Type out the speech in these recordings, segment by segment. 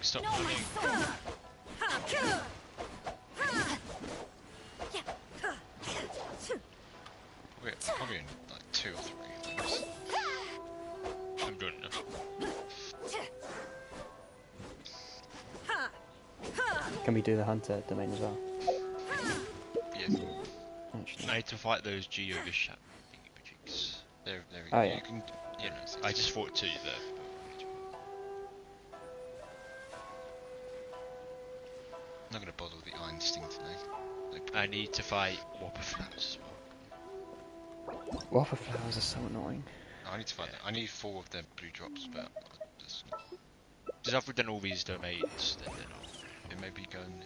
stop running. We're probably in like 2 or 3. I'm doing enough. Can we do the hunter domain as well? Yeah. Actually. I need to fight those Geo Bishop thingy-majiggies. They're Oh, yeah. You can, you know, I just fought 2 there. I'm not gonna bother with the Iron Sting today. Like, I need to fight Whopper Flowers as well. Whopper flowers are so annoying. No, I need to fight them. I need 4 of them blue drops, but just after we've done all these domains, then I'll maybe go and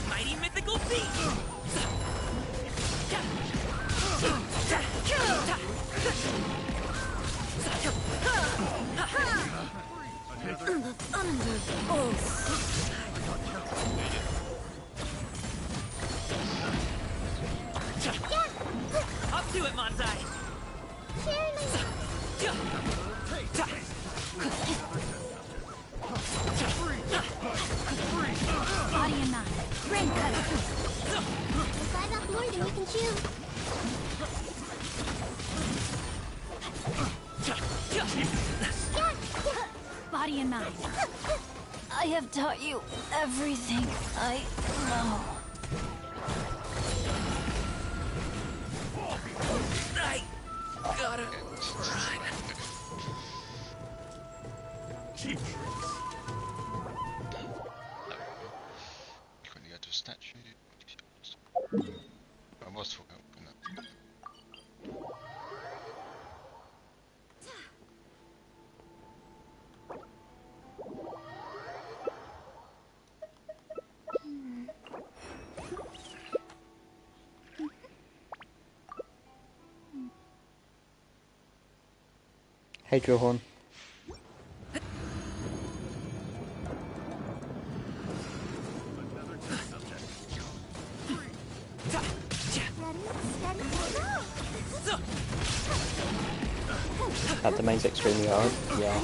Mighty mythical beast! Up to it, Monzai! Body and mind. Brain cutter. If I got more than you can chew. Body and mind. I have taught you everything I know. I gotta run. quickly go to a statue. I was talking about that. Hey, Drillhorn. That domain's extremely hard, yeah.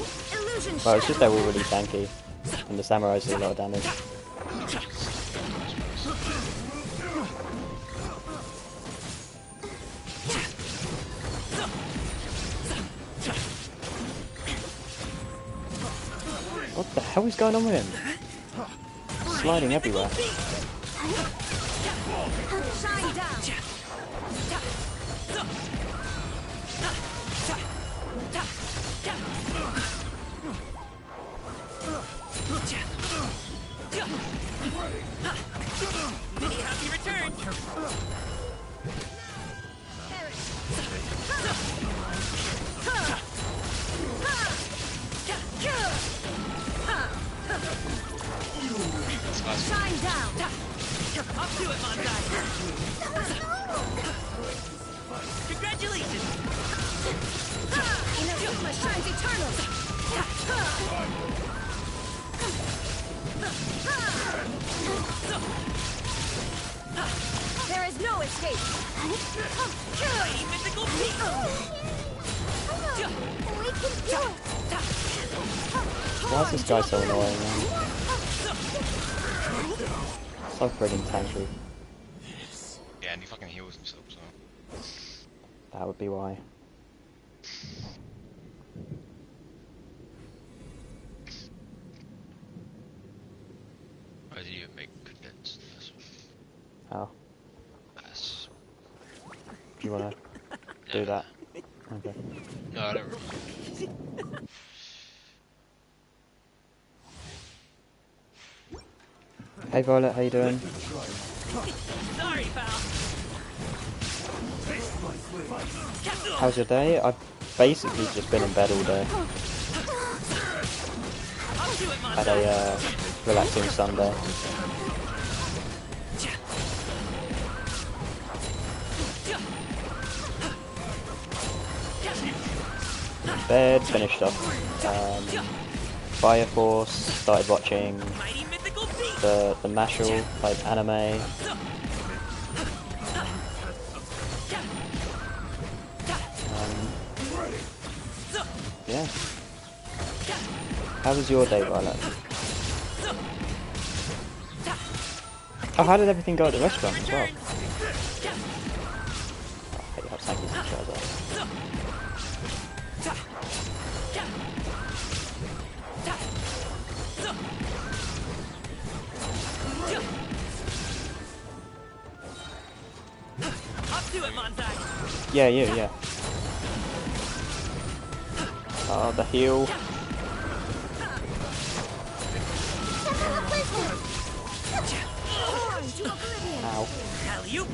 Well, it's just they're all really tanky, and the samurais do a lot of damage. What the hell is going on with him? Sliding everywhere. Shine down. Many happy return! Shine down. Up to it, Monzai! Congratulations! Inazuma shines eternal. There is no escape. Mighty mythical beast! We can do it. Why is this guy so annoying, man? So friggin' tanky. Yeah, and he fucking heals himself, so. That would be why. Why do you make condensed? How? Yes. Do you wanna do that? Okay. No, I don't really. Hey Violet, how you doing? Sorry, pal! How's your day? I've basically just been in bed all day. do it, had Monday. a relaxing Sunday. Bed, finished off Fire Force, started watching Mighty mythical beast. the Mashal like anime. Yeah. How was your day, Violet? Oh, how did everything go at the restaurant as well? Oh, I hate how tanky these guys are. Up to it, Monday. Yeah, yeah. Oh, the heal. Ow. Alley-oop.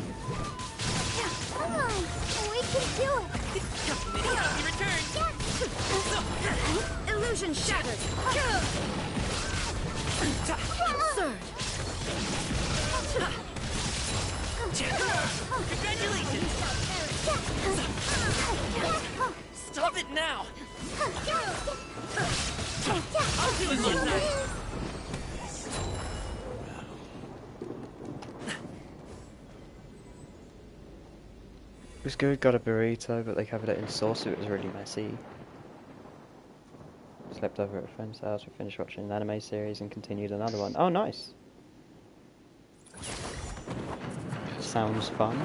Come on, we can do it. Mini easy return. Illusion shattered. Absurd. Congratulations. Stop it now. I'll do it, Monday. It was good, got a burrito, but they covered it in sauce, so it was really messy. Slept over at a friend's house, we finished watching an anime series and continued another one. Oh, nice! Sounds fun.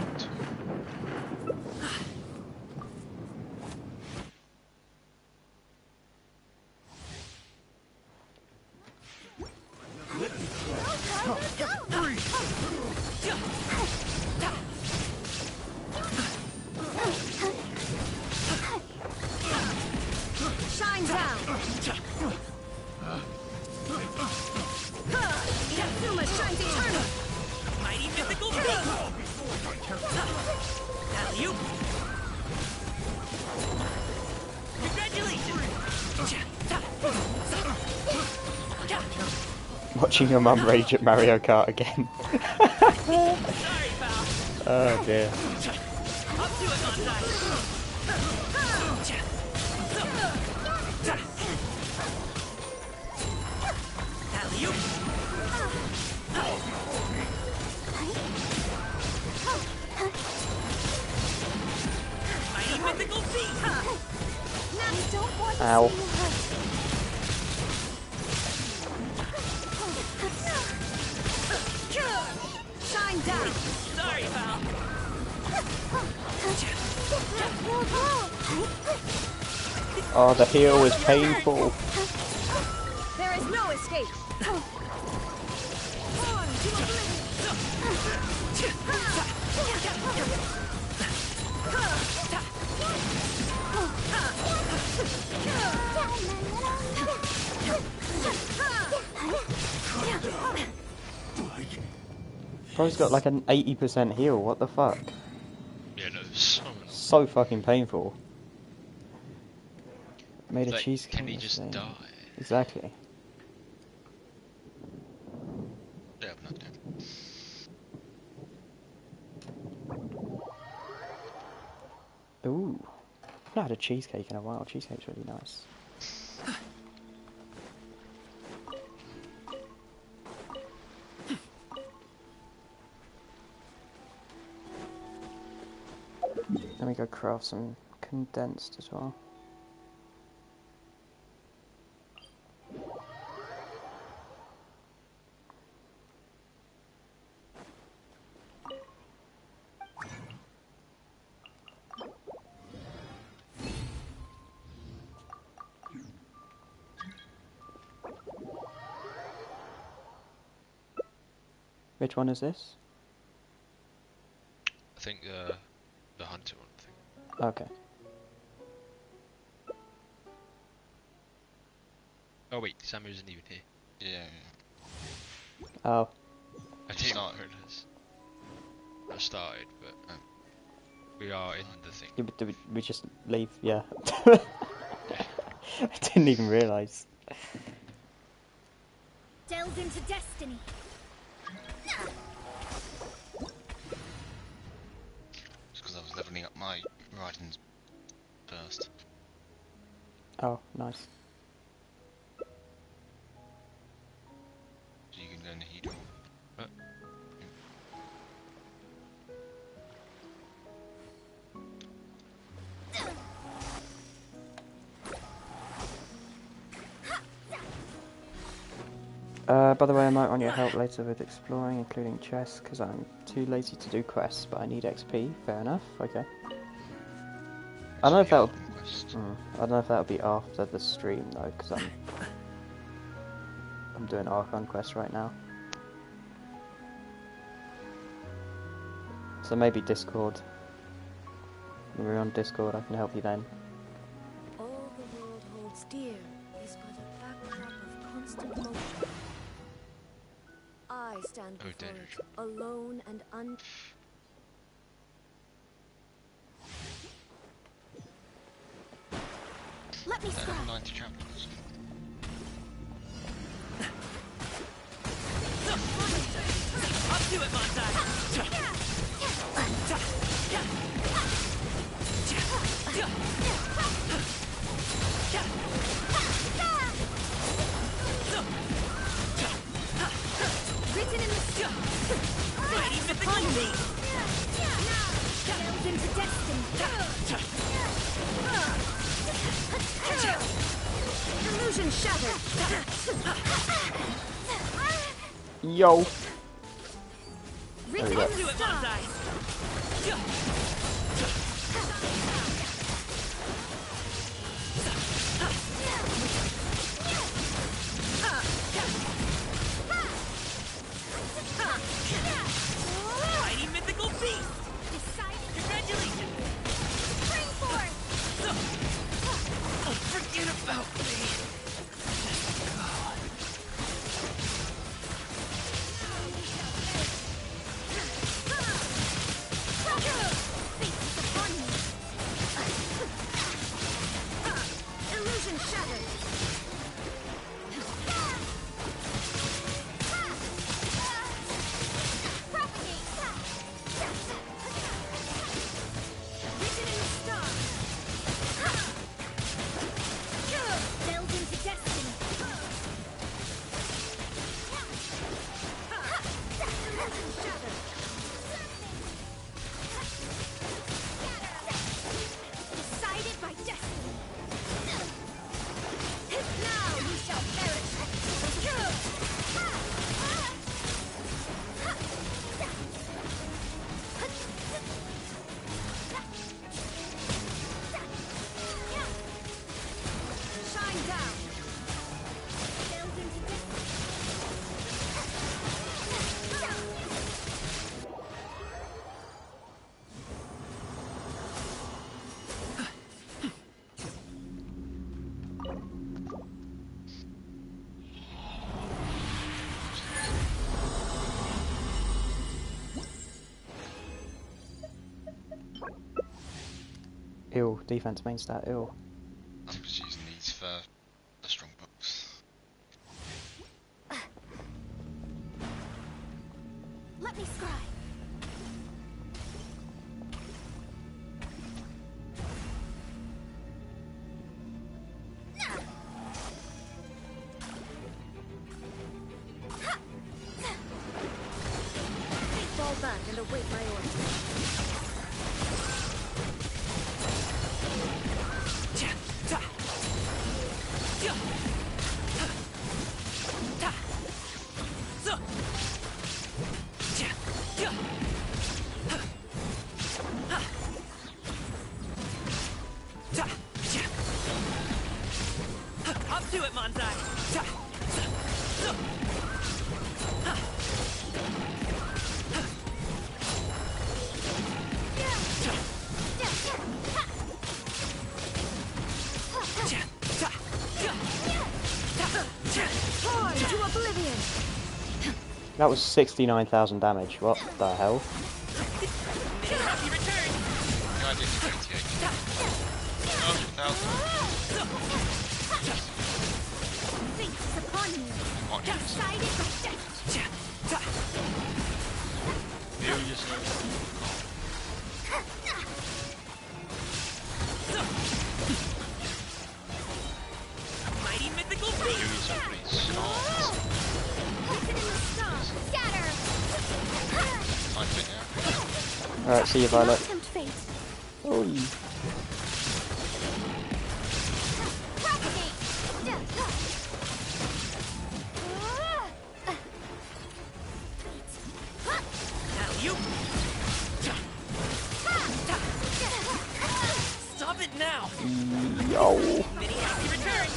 Shine down. Yatsuma shines eternal. Mighty mythical beast. Alley-oop. Congratulations. Watching your mum rage at Mario Kart again. Sorry, pal. Oh dear. Up to it, Monday. Alley-oop. Mighty mythical beast. Ow. Shine down. Sorry, pal. Oh, the heal was painful. There is no escape. On to Bro's got like an 80% heal, what the fuck? Yeah, no, so So fucking painful. Made a like, cheesecake. can he just yesterday. die? Exactly. Yeah, I'm not dead. Ooh. I've not had a cheesecake in a while. Cheesecake's really nice. Let me go craft some condensed as well. Which one is this? I think the hunter one thing. Okay. Oh wait, Samu isn't even here. Yeah. Oh. I didn't Started. realise. I started, but we are in the thing. Yeah, but did we just leave? Yeah. I didn't even realise. Delve into destiny. Just because I was leveling up my ridings first. Oh, nice. So you can go in the heat or... By the way, I might want your help later with exploring, including chests, because I'm too lazy to do quests, but I need XP. Fair enough. Okay. I don't know if that'll. I don't know if that'll be after the stream though, because I'm doing Archon quest right now. So maybe Discord. When we're on Discord, I can help you then. All the world holds dear is but a backdrop of constant motion. I stand before it, alone and Let me scrap. 90 chapters. Up to it, Fontaine! Written in the stone. Mighty mythical beast! Delve into destiny. Illusion shattered. Yo. Written There we go. in To the it, stone. Fontaine! Mighty mythical beast! Congratulations! Spring forth. Oh, forget about me! Illusion shattered. Propagate. Written in the stars. Delve into destiny. Illusion shattered. Decided by destiny. Now you shall perish. Shine down. Delve into Ill. Defense main stat. Ill. I'm just using these for the strong books. Let me scry. fall back and await my orders. Up to it, Monzai! Torn to oblivion! That was 69,000 damage. What the hell? Happy return! No, I did 28. 100,000. faces upon you. Can't use Decided by death. feel yourself. Mighty mythical Feel beast. yourself getting snarled. Listen in the storm. Scatter. Time to it now. Alright, see you, Do not Violet. tempt fate. Oi. Propagate. Now you. Stop it now. Yo. Mini happy return.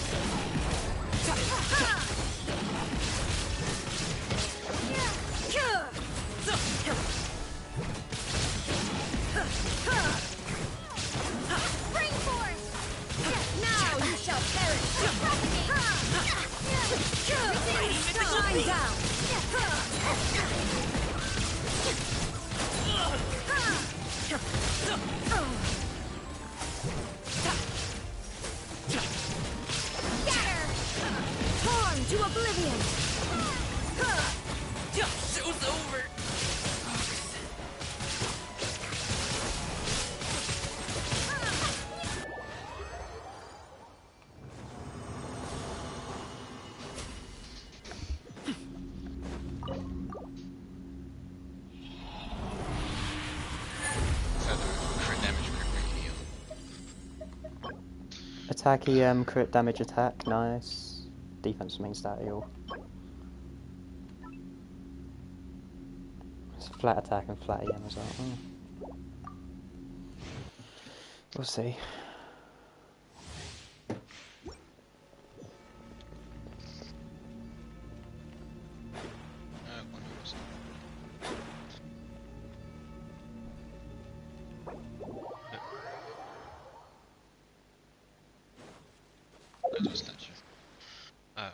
Bring forth. Now you shall perish. Propagate. Mighty mythical Shine beast. down. Scatter. Torn to oblivion. Show's over. Feather, crit damage, crit rate heal. Attacky crit damage attack, nice. Defense main stat heal. It's flat attack and flat EM as well. We'll see. What was that? That's a statue. Oh.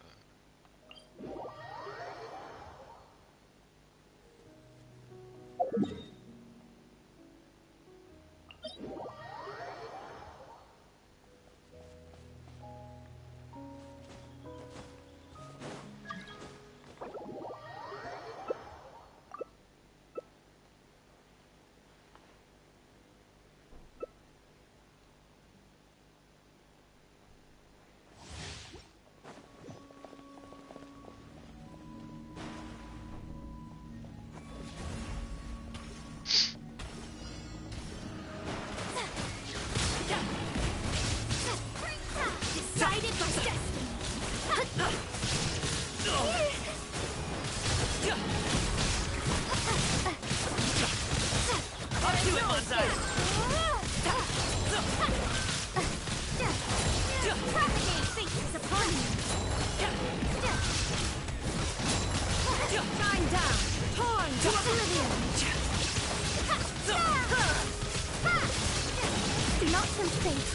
Decided by destiny. Up to it, Bonsai. Propagate faces upon you. Shine down. Torn to oblivion. Do not tempt fate.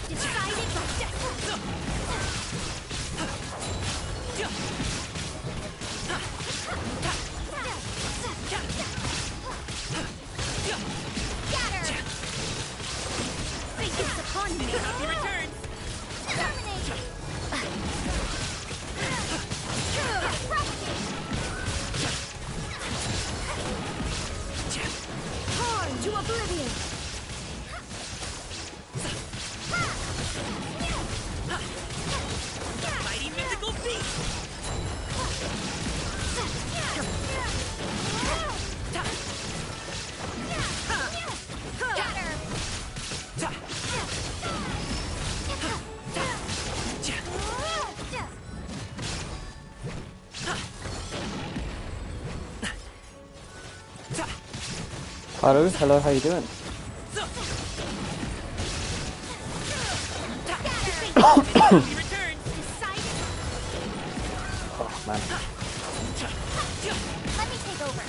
Decided by death. Scatter. Faces upon me. Happy return. Terminate. Propagate. Torn to oblivion. Mighty mythical beast. Haru, hello, how you doing? Happy return. Oh man. Let me take over.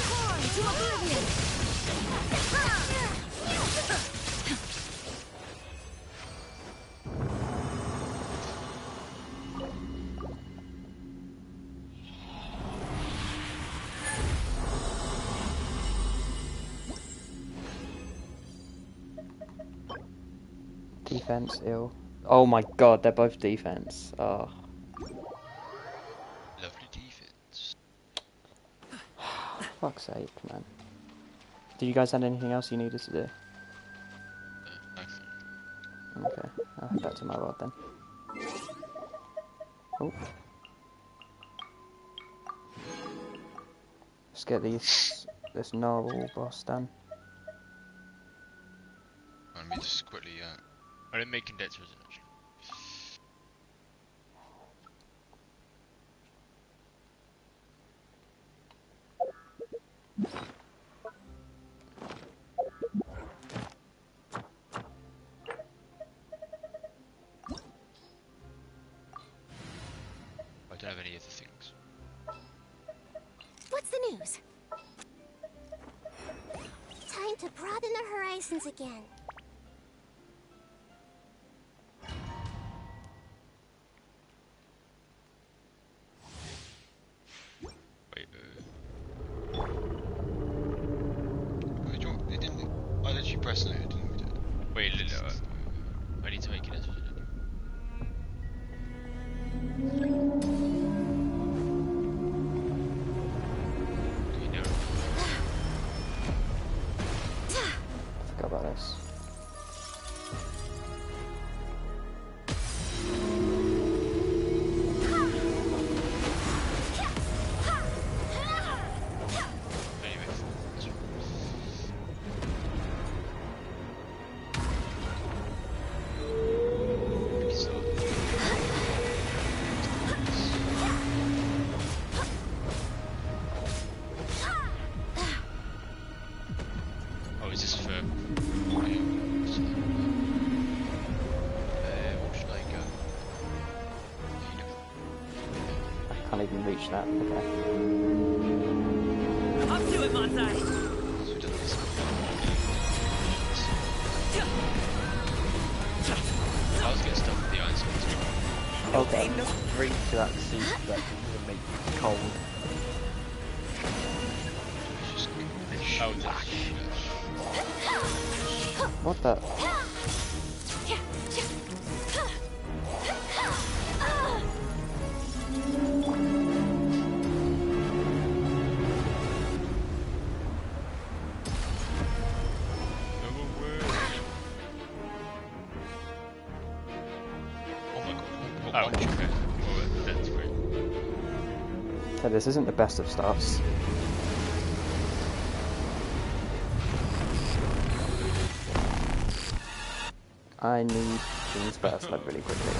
Torn to oblivion. Defense, ill. Oh my god, they're both defense. Oh. Lovely defense. Fuck's sake, man. Did you guys have anything else you needed to do? No. Okay, I'll head back to my world then. Oh. Let's get this Narwhal boss done. Let me just quickly. I didn't make condenser resin actually. I don't have any other things. What's the news? Time to broaden the horizons again. Wait, wait, it didn't. I literally pressed it, it didn't do it. Wait, I need to make condenser resin. Do you know? I forgot about this. Anyway, that's right. So, oh, is this for? What should I go? I can't even reach that. Okay. Up to it, Manzai. So it doesn't this. I was getting stuck with the iron swords. Okay. Drink to that soup that will make you cold. It's just What the? Oh, okay. Well, that's great. Okay, this isn't the best of starts. I need King's Burst like really quickly.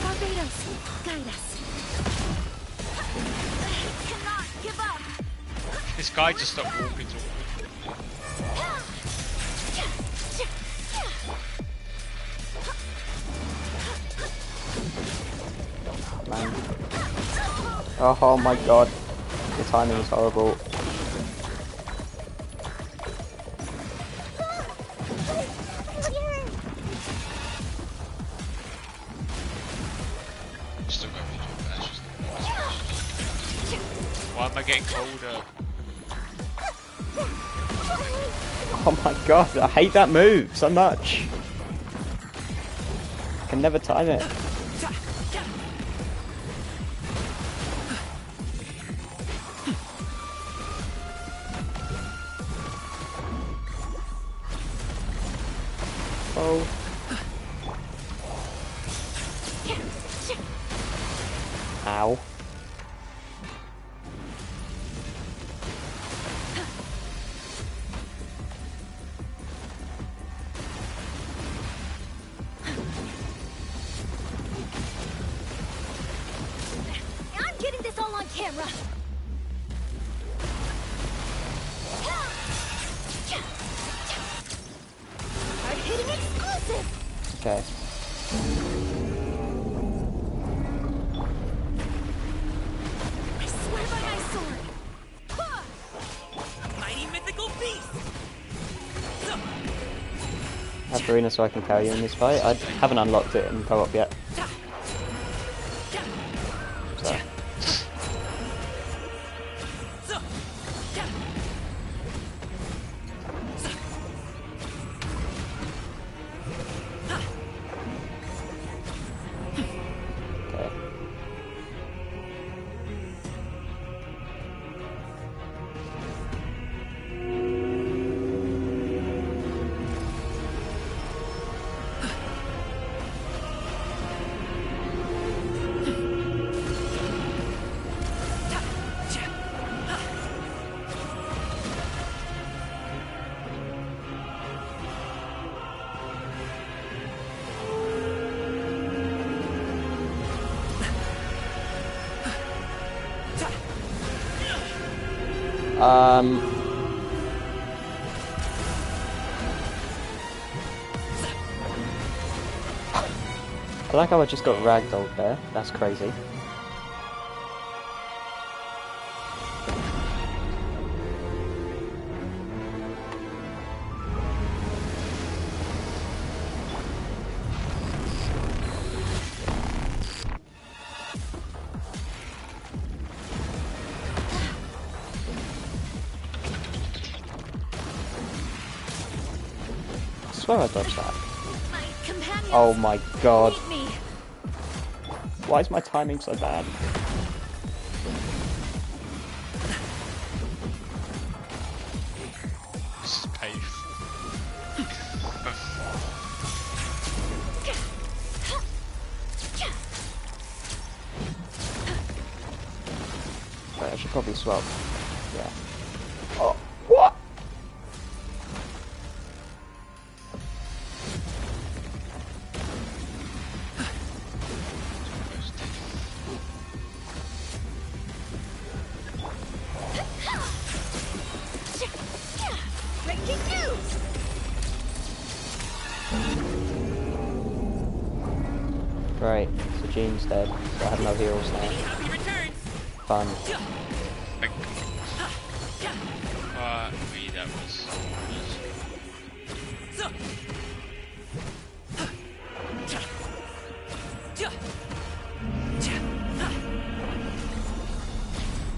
Barbados, guide us. Cannot give up. This guy just stopped walking to Man. Oh my god. The timing is horrible. Still going to why am I getting colder? Oh my god, I hate that move so much. I can never time it. Oh. Ow. I'm getting this all on camera. I'm hitting exclusive. Okay. I swear by my sword. Mighty mythical beast. So, I have Verena so I can carry you in this fight. I haven't unlocked it in co-op yet. I like how I just got ragdolled there. That's crazy. I swear I dodged that. My companions Oh my god. need me. Why is my timing so bad? This is painful. Right, I should probably swap. Yeah. Oh, what? Breaking news! Right, so Jean's dead, so I have no heals now. Happy returns. Fun. That was. So.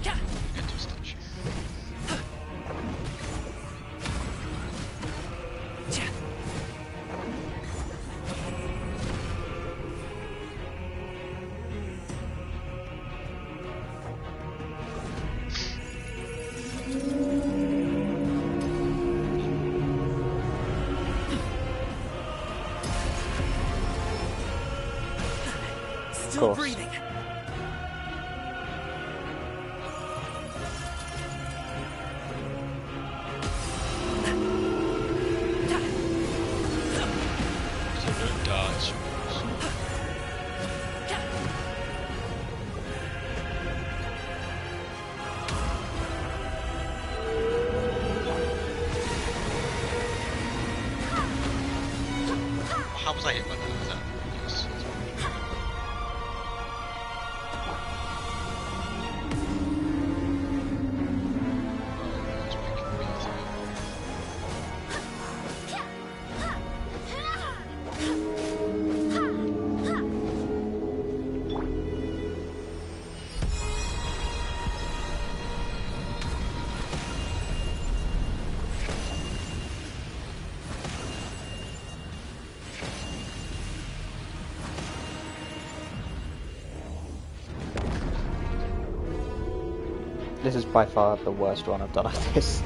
Get to a statue. Still breathing. So no darts. How was I hit by that? Was that? Yes. This is by far the worst one I've done at this.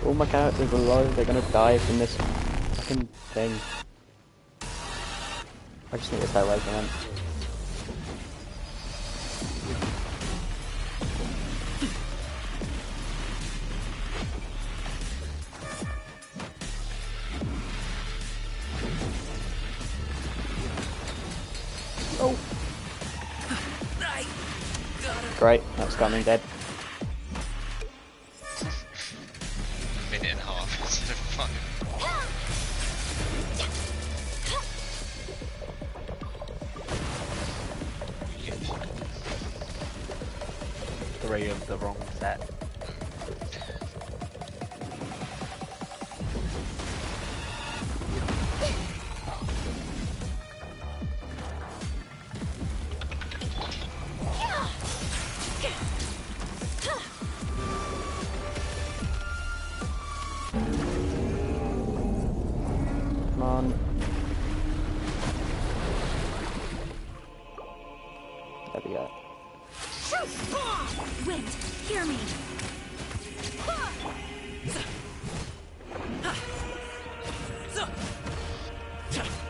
All my characters are low, they're gonna die from this fucking thing. I just need to stay away from them. Oh! Great, that's coming dead. A minute and a half instead of 5. 3 of the wrong set. Come on. There we go. Wind, hear me.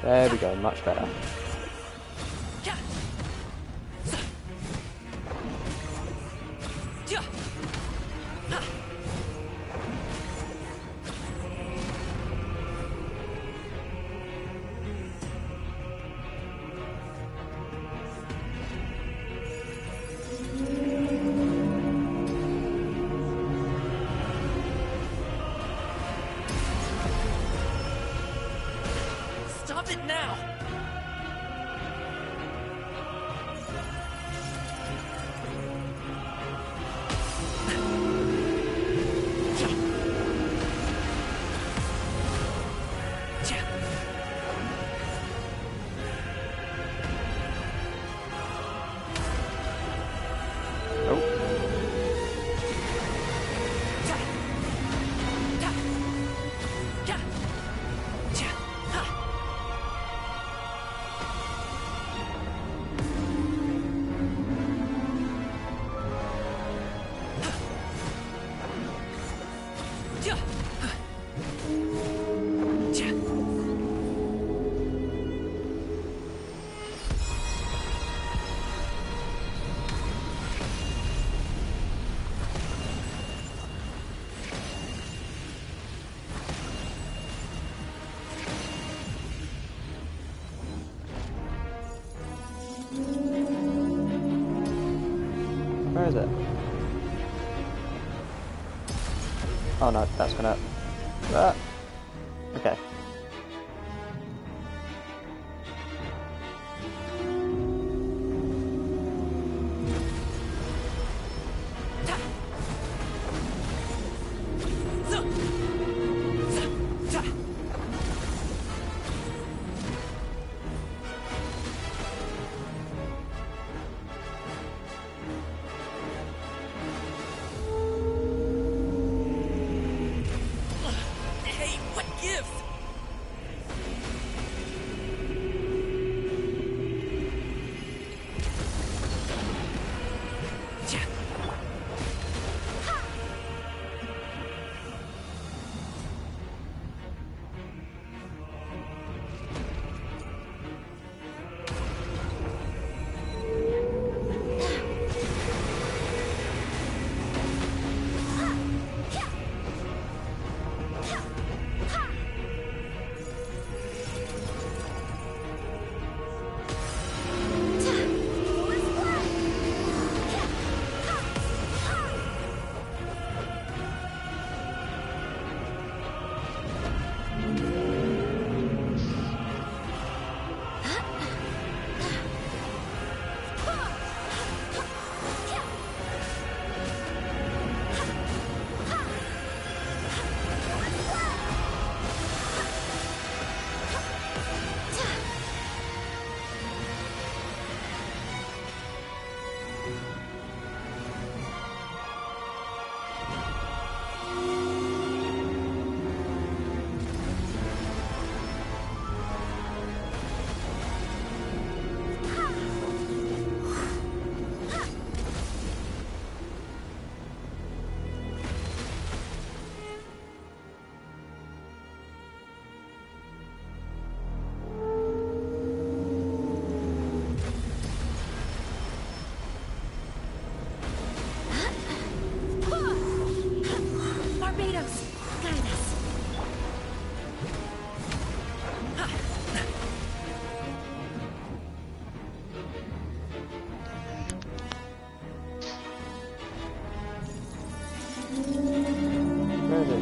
There we go, much better. Stop it now! Where is it? Oh no, that's gonna... Ah. Okay. Hey, what gift? Where is it?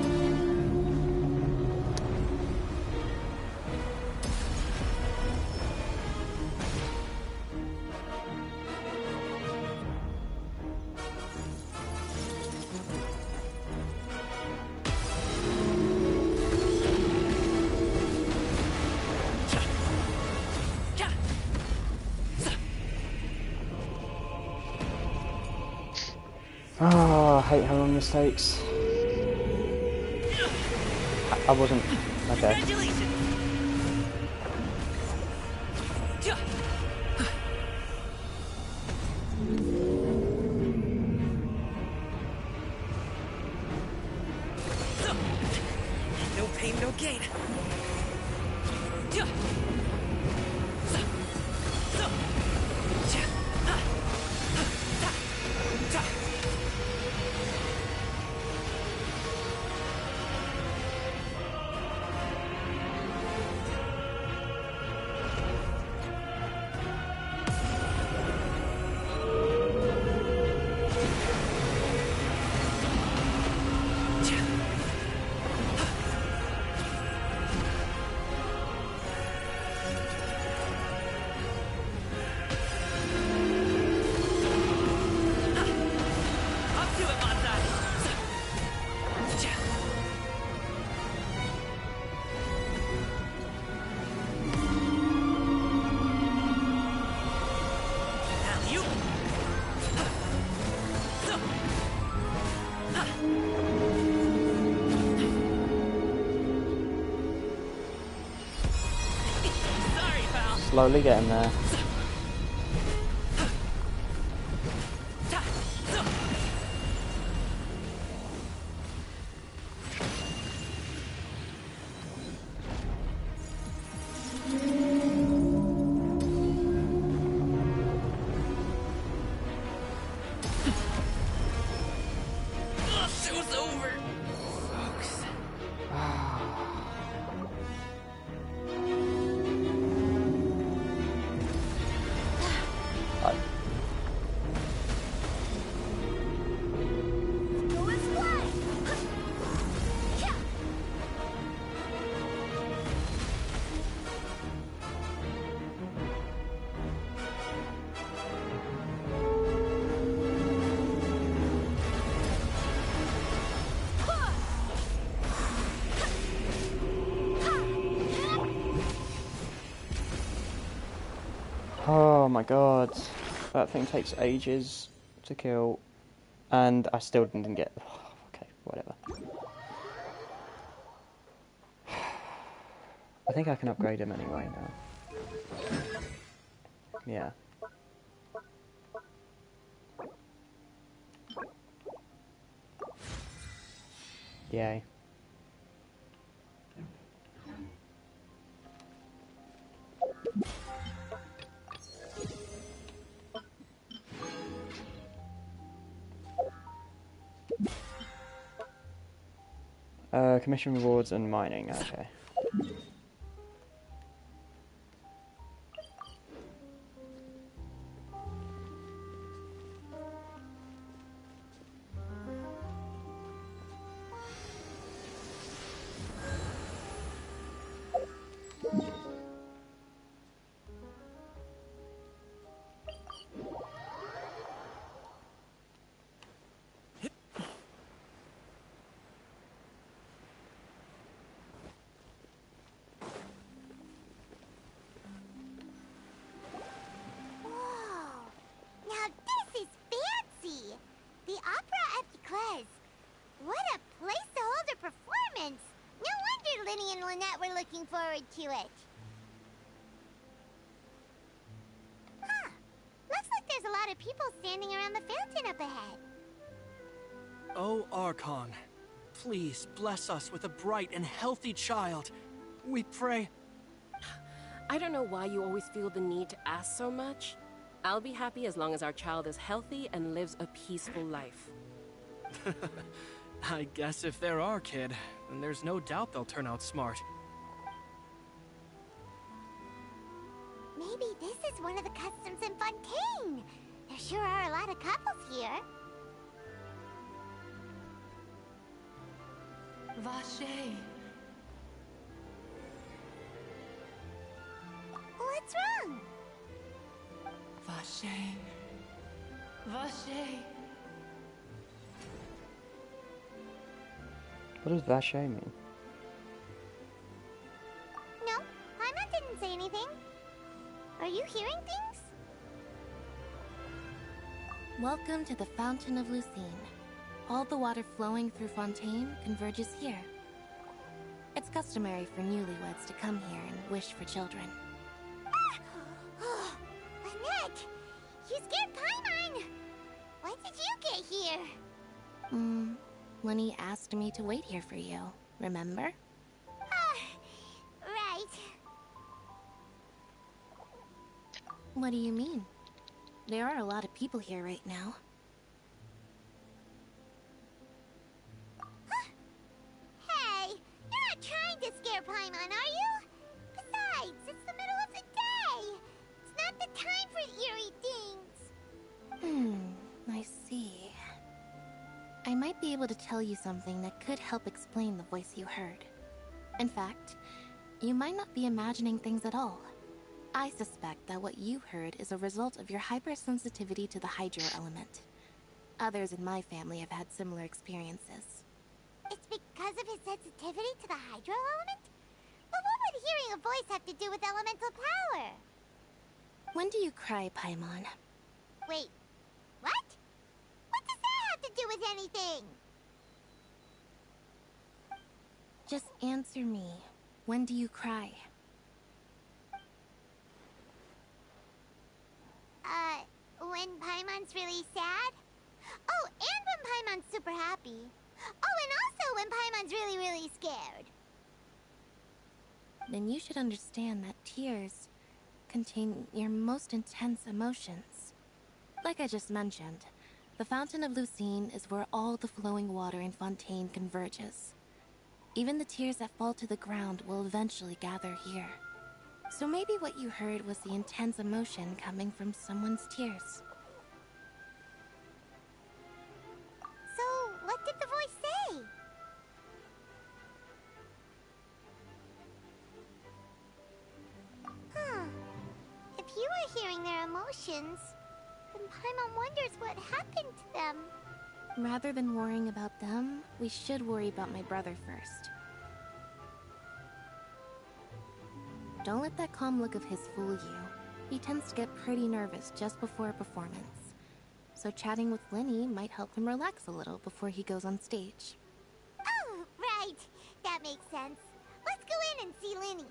Oh, I hate how long this takes. I wasn't... Okay. Congratulations! No pain, no gain. slowly getting there. Show's over. Folks. Go and fly! Yeah. Oh my god. That thing takes ages to kill. And I still didn't get... Okay, whatever. I think I can upgrade him anyway now. Yeah. Yay. Commission rewards and mining, okay. Whoa! Now this is fancy! The Opera at Eclairs. What a place to hold a performance! No wonder Linny and Lynette were looking forward to it. Huh. Looks like there's a lot of people standing around the fountain up ahead. Oh, Archon, please bless us with a bright and healthy child. We pray. I don't know why you always feel the need to ask so much. I'll be happy as long as our child is healthy and lives a peaceful life. I guess if they're our kid, then there's no doubt they'll turn out smart. Maybe this is one of the customs in Fontaine. There sure are a lot of couples here. Vache. What's wrong? Vache. Vache. What does Vache mean? No, Paimon didn't say anything. Are you hearing things? Welcome to the Fountain of Lucine. All the water flowing through Fontaine converges here. It's customary for newlyweds to come here and wish for children. Ah! Lynette! You scared Paimon! When did you get here? Lenny asked me to wait here for you, remember? Right. What do you mean? There are a lot of people here right now. Hey, you're not trying to scare Paimon, are you? Besides, it's the middle of the day. It's not the time for eerie things. I see. I might be able to tell you something that could help explain the voice you heard. In fact, you might not be imagining things at all. I suspect that what you heard is a result of your hypersensitivity to the hydro element. Others in my family have had similar experiences. It's because of his sensitivity to the hydro element? But what would hearing a voice have to do with elemental power? When do you cry, Paimon? Wait, what? What does that have to do with anything? Just answer me. When do you cry? really sad. Oh, and when Paimon's super happy. Oh, and also when Paimon's really, really scared. Then you should understand that tears contain your most intense emotions. Like I just mentioned, the Fountain of Lucine is where all the flowing water in Fontaine converges. Even the tears that fall to the ground will eventually gather here. So maybe what you heard was the intense emotion coming from someone's tears. So, what did the voice say? Huh. If you were hearing their emotions, then Paimon wonders what happened to them. Rather than worrying about them, we should worry about my brother first. Don't let that calm look of his fool you. He tends to get pretty nervous just before a performance. So chatting with Linny might help him relax a little before he goes on stage. Oh, right. That makes sense. Let's go in and see Linny.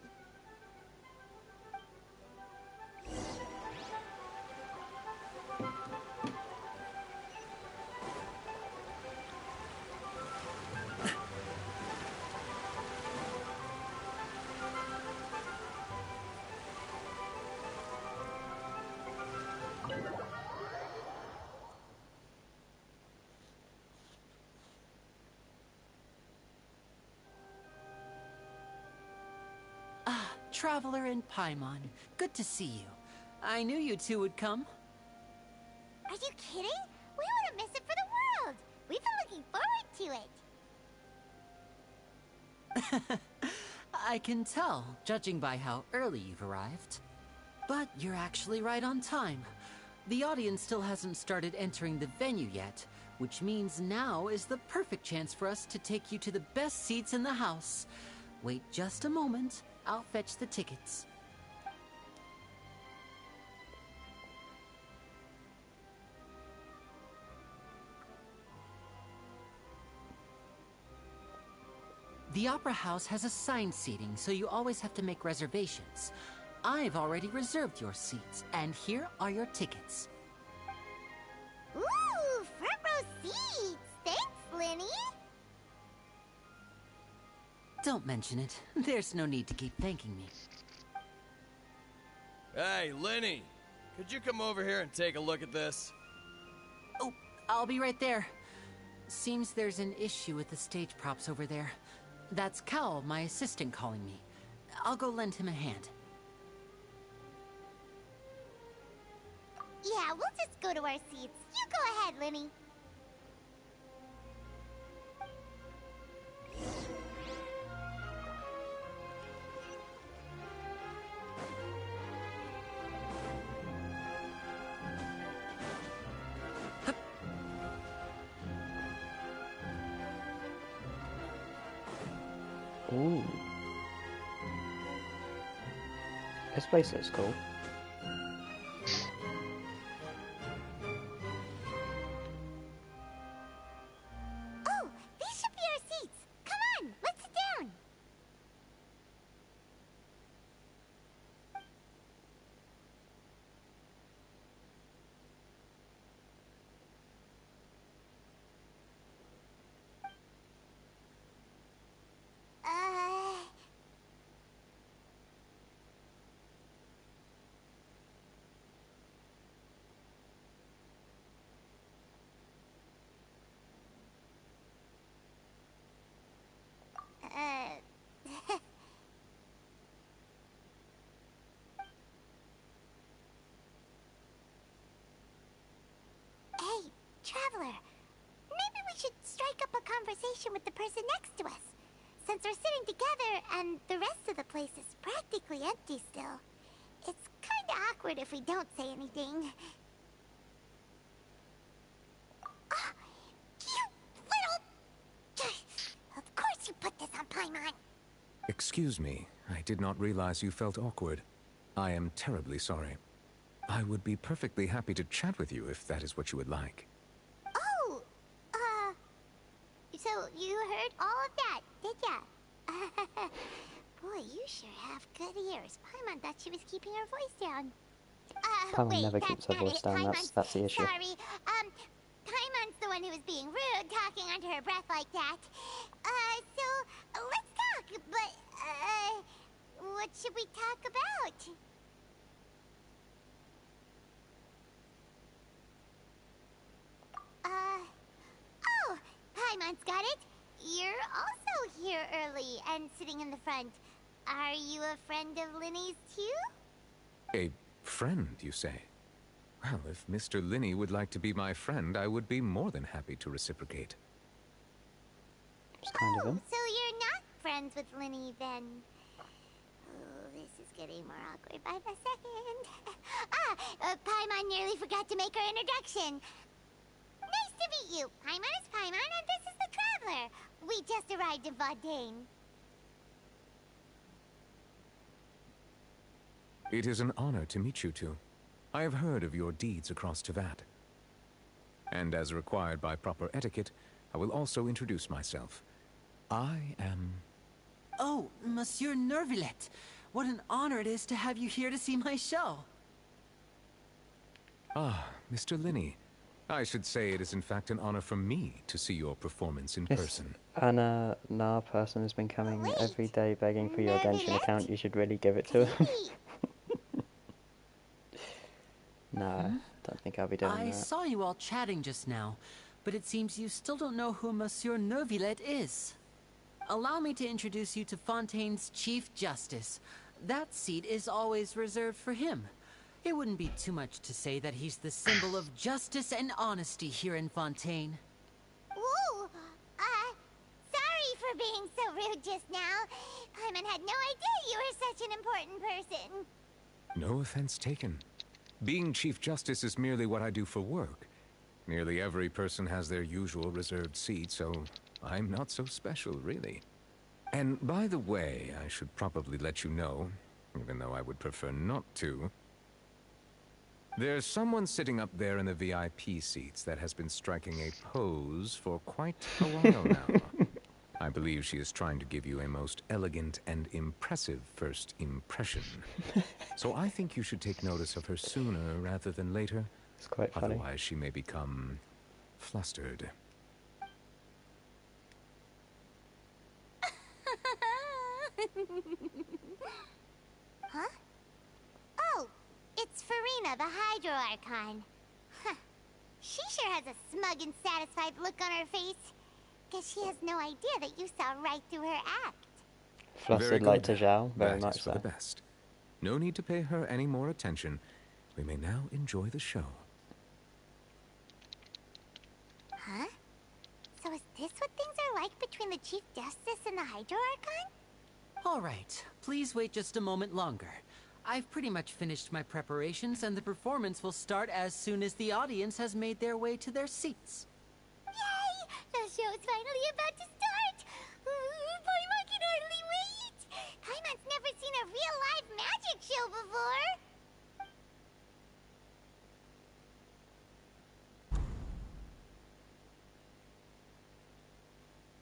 Traveler and Paimon, good to see you. I knew you two would come. Are you kidding? We wouldn't miss it for the world. We've been looking forward to it. I can tell, judging by how early you've arrived. But you're actually right on time. The audience still hasn't started entering the venue yet, which means now is the perfect chance for us to take you to the best seats in the house. Wait just a moment. I'll fetch the tickets. The Opera House has assigned seating, so you always have to make reservations. I've already reserved your seats, and here are your tickets. Ooh, front row seats! Thanks, Linny! Don't mention it. There's no need to keep thanking me. Hey, Linny! Could you come over here and take a look at this? Oh, I'll be right there. Seems there's an issue with the stage props over there. That's Cal, my assistant, calling me. I'll go lend him a hand. Yeah, we'll just go to our seats. You go ahead, Linny. Ooh. This place is cool. Oh, these should be our seats. Come on, let's sit down. Hey, Traveler. Maybe we should strike up a conversation with the person next to us. Since we're sitting together and the rest of the place is practically empty still. It's kinda awkward if we don't say anything. Ah, you little... Of course you put this on Paimon. Excuse me, I did not realize you felt awkward. I am terribly sorry. I would be perfectly happy to chat with you if that is what you would like. Oh, so you heard all of that, did ya? Boy, you sure have good ears. Paimon thought she was keeping her voice down. Paimon Wait, never that's keeps her not voice it. down, that's the issue. Sorry. Paimon's the one who was being rude, talking under her breath like that. Let's talk, but, what should we talk about? Oh, Paimon's got it. You're also here early and sitting in the front. Are you a friend of Linny's too? A friend, you say? Well, if Mr. Linney would like to be my friend, I would be more than happy to reciprocate. It's kind of him. So you're not friends with Linny then? Oh, this is getting more awkward by the second. Paimon nearly forgot to make her introduction. Nice to meet you. Paimon is Paimon and this is the Traveler. We just arrived in Fontaine. It is an honor to meet you two. I have heard of your deeds across Tevat. And as required by proper etiquette, I will also introduce myself. I am... Oh, Monsieur Nervillet. What an honor it is to have you here to see my show. Ah, Mr. Linney. I should say it is in fact an honor for me to see your performance in person. Anna, Nah person has been coming every day begging for your Genshin account. You should really give it to him. No, don't think I'll be doing that. I saw you all chatting just now, but it seems you still don't know who Monsieur Nervillet is. Allow me to introduce you to Fontaine's Chief Justice. That seat is always reserved for him. It wouldn't be too much to say that he's the symbol of justice and honesty here in Fontaine. Ooh, sorry for being so rude just now. Paimon had no idea you were such an important person. No offense taken. Being Chief Justice is merely what I do for work. Nearly every person has their usual reserved seat, so I'm not so special, really. And by the way, I should probably let you know, even though I would prefer not to, there's someone sitting up there in the VIP seats that has been striking a pose for quite a while now. I believe she is trying to give you a most elegant and impressive first impression. So I think you should take notice of her sooner rather than later. It's quite funny. Otherwise she may become flustered. Huh? Oh, it's Farina, the Hydro Archon. Huh. She sure has a smug and satisfied look on her face. Guess she has no idea that you saw right through her act. Flustered like Tajal, very That much is for so. the best. No need to pay her any more attention. We may now enjoy the show. Huh? So is this what things are like between the Chief Justice and the Hydro Archon? All right, please wait just a moment longer. I've pretty much finished my preparations, and the performance will start as soon as the audience has made their way to their seats. Yay! The show's finally about to start! Paimon can hardly wait! Paimon's never seen a real live magic show before!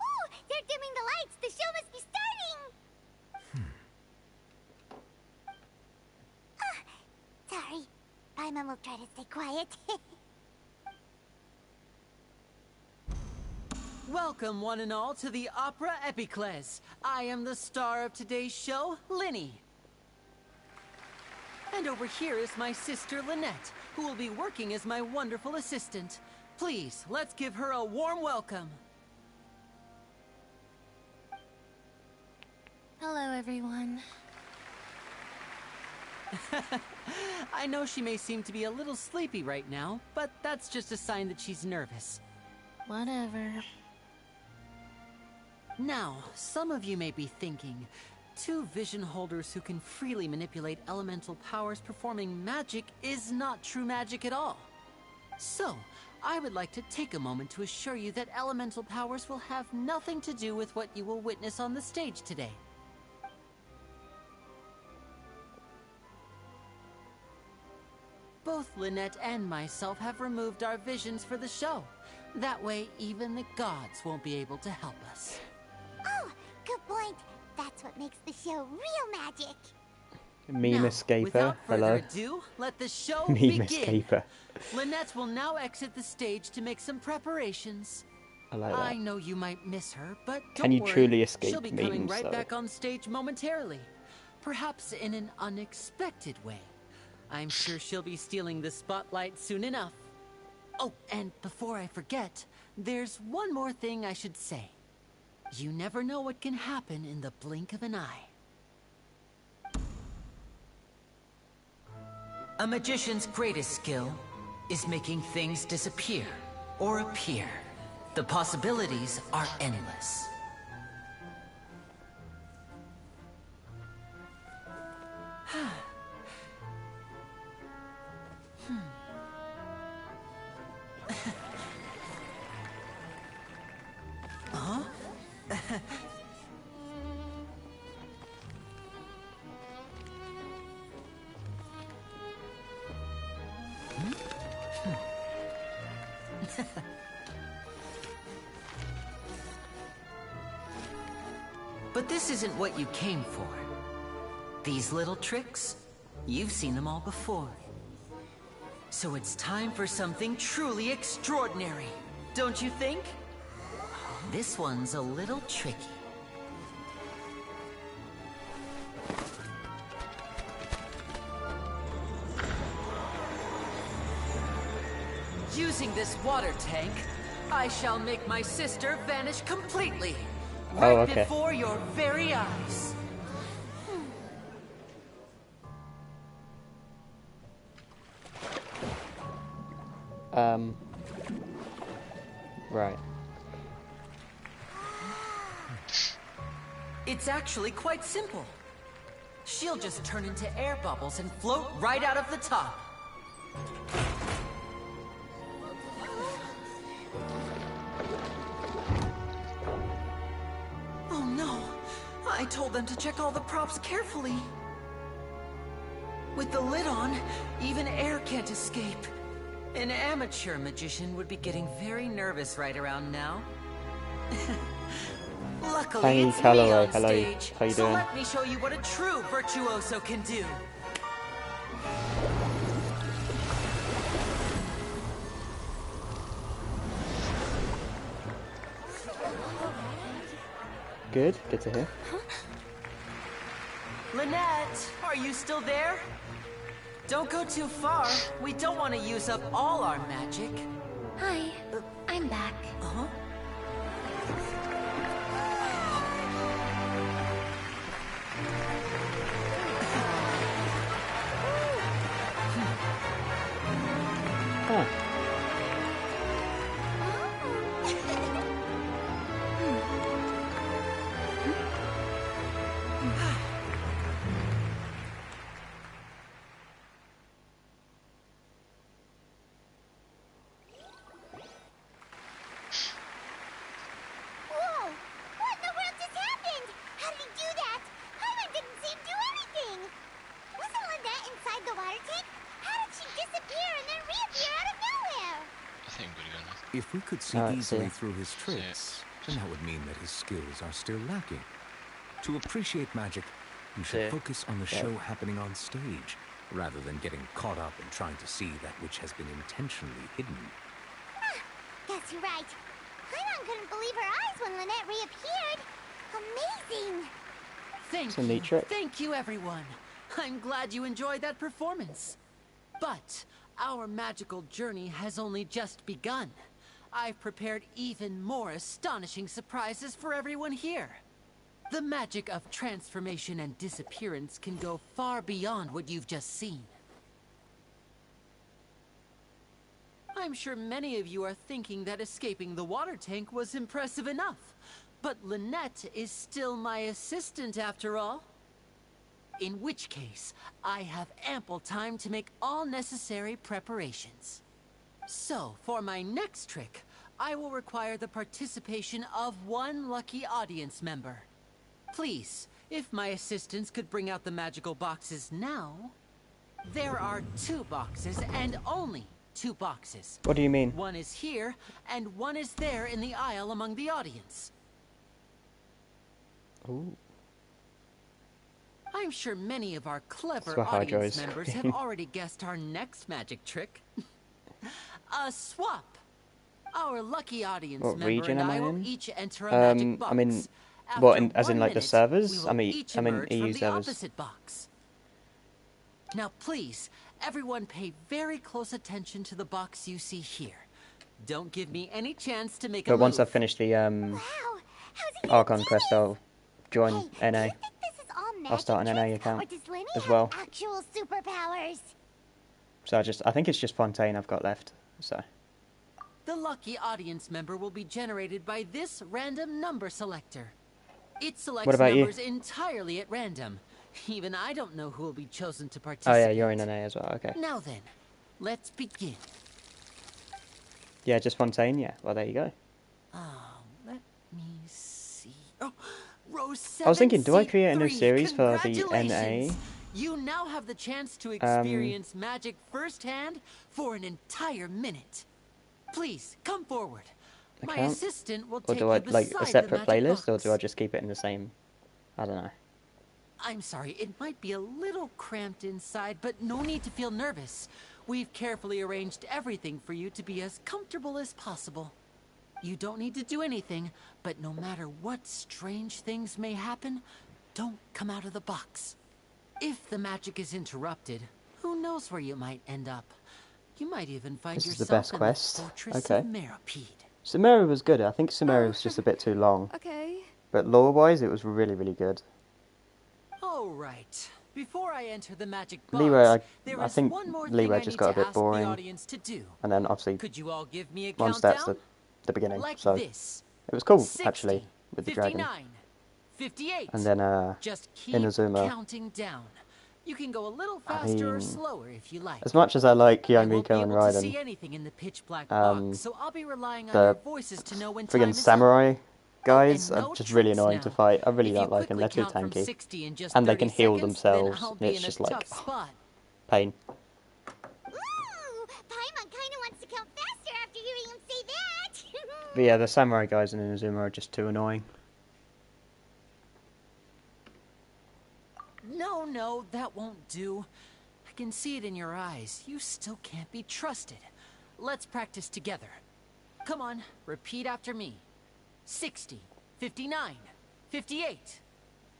Ooh! They're dimming the lights! The show must be starting! Sorry. Paimon will try to stay quiet. Welcome, one and all, to the Opera Epiclese. I am the star of today's show, Linny. And over here is my sister, Lynette, who will be working as my wonderful assistant. Please, let's give her a warm welcome. Hello, everyone. I know she may seem to be a little sleepy right now, but that's just a sign that she's nervous. Whatever. Now, some of you may be thinking, two vision holders who can freely manipulate elemental powers performing magic is not true magic at all. So, I would like to take a moment to assure you that elemental powers will have nothing to do with what you will witness on the stage today. Both Lynette and myself have removed our visions for the show. That way, even the gods won't be able to help us. Oh, good point. That's what makes the show real magic. Meme Now, escaper. without further Hello. ado, let the show Meme begin. escaper. Lynette will now exit the stage to make some preparations. I like that. I know you might miss her, but Can don't you worry. truly escape She'll be coming memes, right though? back on stage momentarily. Perhaps in an unexpected way. I'm sure she'll be stealing the spotlight soon enough. Oh, and before I forget, there's one more thing I should say. You never know what can happen in the blink of an eye. A magician's greatest skill is making things disappear or appear. The possibilities are endless. Huh? But this isn't what you came for. These little tricks, you've seen them all before. So it's time for something truly extraordinary, don't you think? This one's a little tricky. Using this water tank, I shall make my sister vanish completely. Right okay. before your very eyes. Right. It's actually quite simple. She'll just turn into air bubbles and float right out of the top. Oh no! I told them to check all the props carefully. With the lid on, even air can't escape. An amateur magician would be getting very nervous right around now. Luckily, Tiny it's me Calloway, on hello, stage, how you so doing? let me show you what a true virtuoso can do. Good to hear. Lynette, are you still there? Don't go too far. We don't want to use up all our magic. Hi, I'm back. Uh-huh. Ah. Whoa! What in the world just happened? How did he do that? Hyman didn't see him do anything. Wasn't Lynette inside the water tank? How did she disappear and then reappear out of nowhere? I think I'm good again. If we could see Alright, easily see. through his tricks, then that would mean that his skills are still lacking. To appreciate magic, you should See. focus on the show happening on stage, rather than getting caught up in trying to see that which has been intentionally hidden. Guess you're right. Hyman couldn't believe her eyes when Lynette reappeared. Amazing! Thank It's a neat you. trick. Thank you, everyone. I'm glad you enjoyed that performance. But our magical journey has only just begun. I've prepared even more astonishing surprises for everyone here. The magic of transformation and disappearance can go far beyond what you've just seen. I'm sure many of you are thinking that escaping the water tank was impressive enough. But Lynette is still my assistant after all. In which case, I have ample time to make all necessary preparations. So, for my next trick, I will require the participation of one lucky audience member. Please, if my assistants could bring out the magical boxes now. There are 2 boxes, and only 2 boxes. What do you mean? One is here, and one is there in the aisle among the audience. Ooh. I'm sure many of our clever where Hydro audience is. members have already guessed our next magic trick. A swap. Our lucky audience What member region and am I I will in? each enter a magic box. I mean, After what, as in 1 like the minute, servers? we will I mean, each I'm in emerge EU from the servers. opposite box. Now please, everyone pay very close attention to the box you see here. Don't give me any chance to make a But once move. I've finished the Wow, how's he gonna Archon do quest, this? I'll join Hey, do NA. you think this is all I'll start an NA magic tricks, account or does Lenny as have well. actual superpowers? So I think it's just Fontaine I've got left. So The lucky audience member will be generated by this random number selector. It selects What about you? numbers entirely at random. Even I don't know who will be chosen to oh participate. yeah, you're in NA as well. Okay. Now then, let's begin. Yeah, just Fontaine. Yeah. Well, there you go. Let me see. Oh, row 7, I was thinking, do I seat create a new 3. series for the Congratulations! NA? You now have the chance to experience magic firsthand for an entire minute. Please come forward. My Account? assistant will Or take do you I beside like a the separate magic playlist, or box. do I just keep it in the same? I don't know. I'm sorry, it might be a little cramped inside, but no need to feel nervous. We've carefully arranged everything for you to be as comfortable as possible. You don't need to do anything, but no matter what strange things may happen, don't come out of the box. If the magic is interrupted, who knows where you might end up? You might even find This is yourself the best in quest. the Fortress Okay. of Meripede. Sumeru was good. I think Sumeru was just a bit too long. Okay. But lore-wise, it was really, really good. All right. Before I enter the magic box, Leeway, there I is think one more Leeway thing just I got a need to bit ask the boring. audience to do. And then obviously, Could you all give me a Mondstadt's countdown? the beginning. Like So this. it was cool 60, actually with the dragon. 59, 58. And then Just keep Inazuma. counting down. You can go a little I faster or mean, slower if you like. as much as I like I won't be Yomiko and able to see Raiden, anything in the pitch black box, so I'll be relying on the your voices to know when time friggin' is up. samurai guys and are no just really tricks annoying to now. fight. I really If you don't like them. quickly They're too count from tanky. 60 in just And they 30 can heal seconds, themselves, then I'll and be it's in a just like tough spot. pain. Ooh, Paimon kinda wants to count faster after hearing him say that. But yeah, the samurai guys in Inazuma are just too annoying. No, that won't do. I can see it in your eyes. You still can't be trusted. Let's practice together. Come on, repeat after me. 60, 59, 58.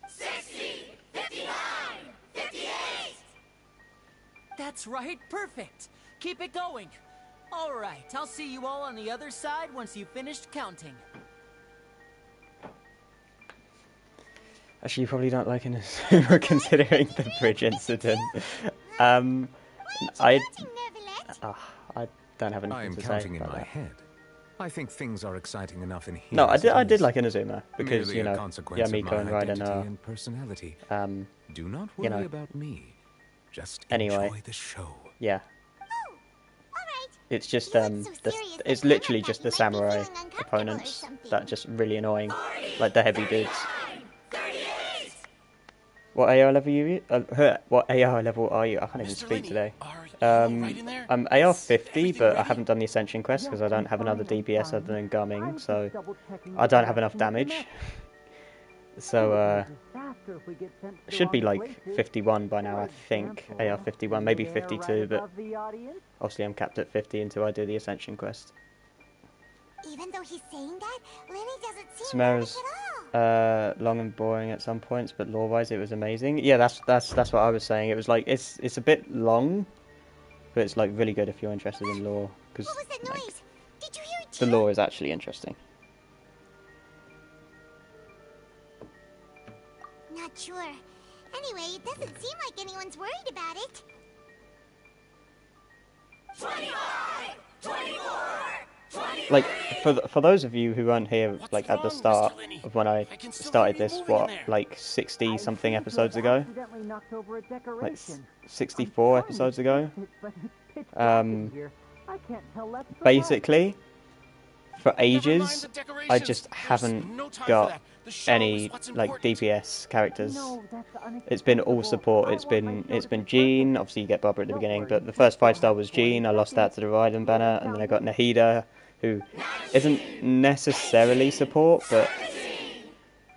60, 59, 58! That's right, perfect. Keep it going. All right, I'll see you all on the other side once you've finished counting. Actually, you probably don't like Inazuma considering the bridge incident. I don't have I anything am to say counting in about my that. head. I think things are exciting enough in here. No, as I it did is. like Inazuma because Merely you a know consequence of Yomiko my and Raiden identity are and personality. Do not you worry know. about me. Just Anyway. enjoy the show. Yeah. Oh, alright. It's just You look so the, serious that it's Paimon literally thought just you the might be samurai feeling uncomfortable or opponents something. that are just really annoying, like the heavy dudes. 38! What AR level what AR level are you? I can't even speak today. I'm AR 50, but I haven't done the Ascension quest because I don't have another DPS other than Gumming, so I don't have enough damage. So it should be like 51 by now, I think. AR 51, maybe 52, but obviously I'm capped at 50 until I do the Ascension quest. Even though he's saying that, Lenny doesn't seem Samara's nervous at all. long and boring at some points, but lore-wise it was amazing. Yeah, that's what I was saying. It was like it's a bit long, but it's like really good if you're interested in lore because What was that like, noise? Did you hear it the too? lore is actually interesting. Not sure. Anyway, it doesn't seem like anyone's worried about it. 25! 24! 23! Like for those of you who weren't here like at the start of when I started this, what, like 60 something episodes ago, like 64 episodes ago, basically for ages I just haven't got any like DPS characters. It's been all support. It's been Jean. Obviously you get Barbara at the beginning, but the first 5-star was Jean. I lost that to the Raiden banner, and then I got Nahida, who isn't necessarily support, but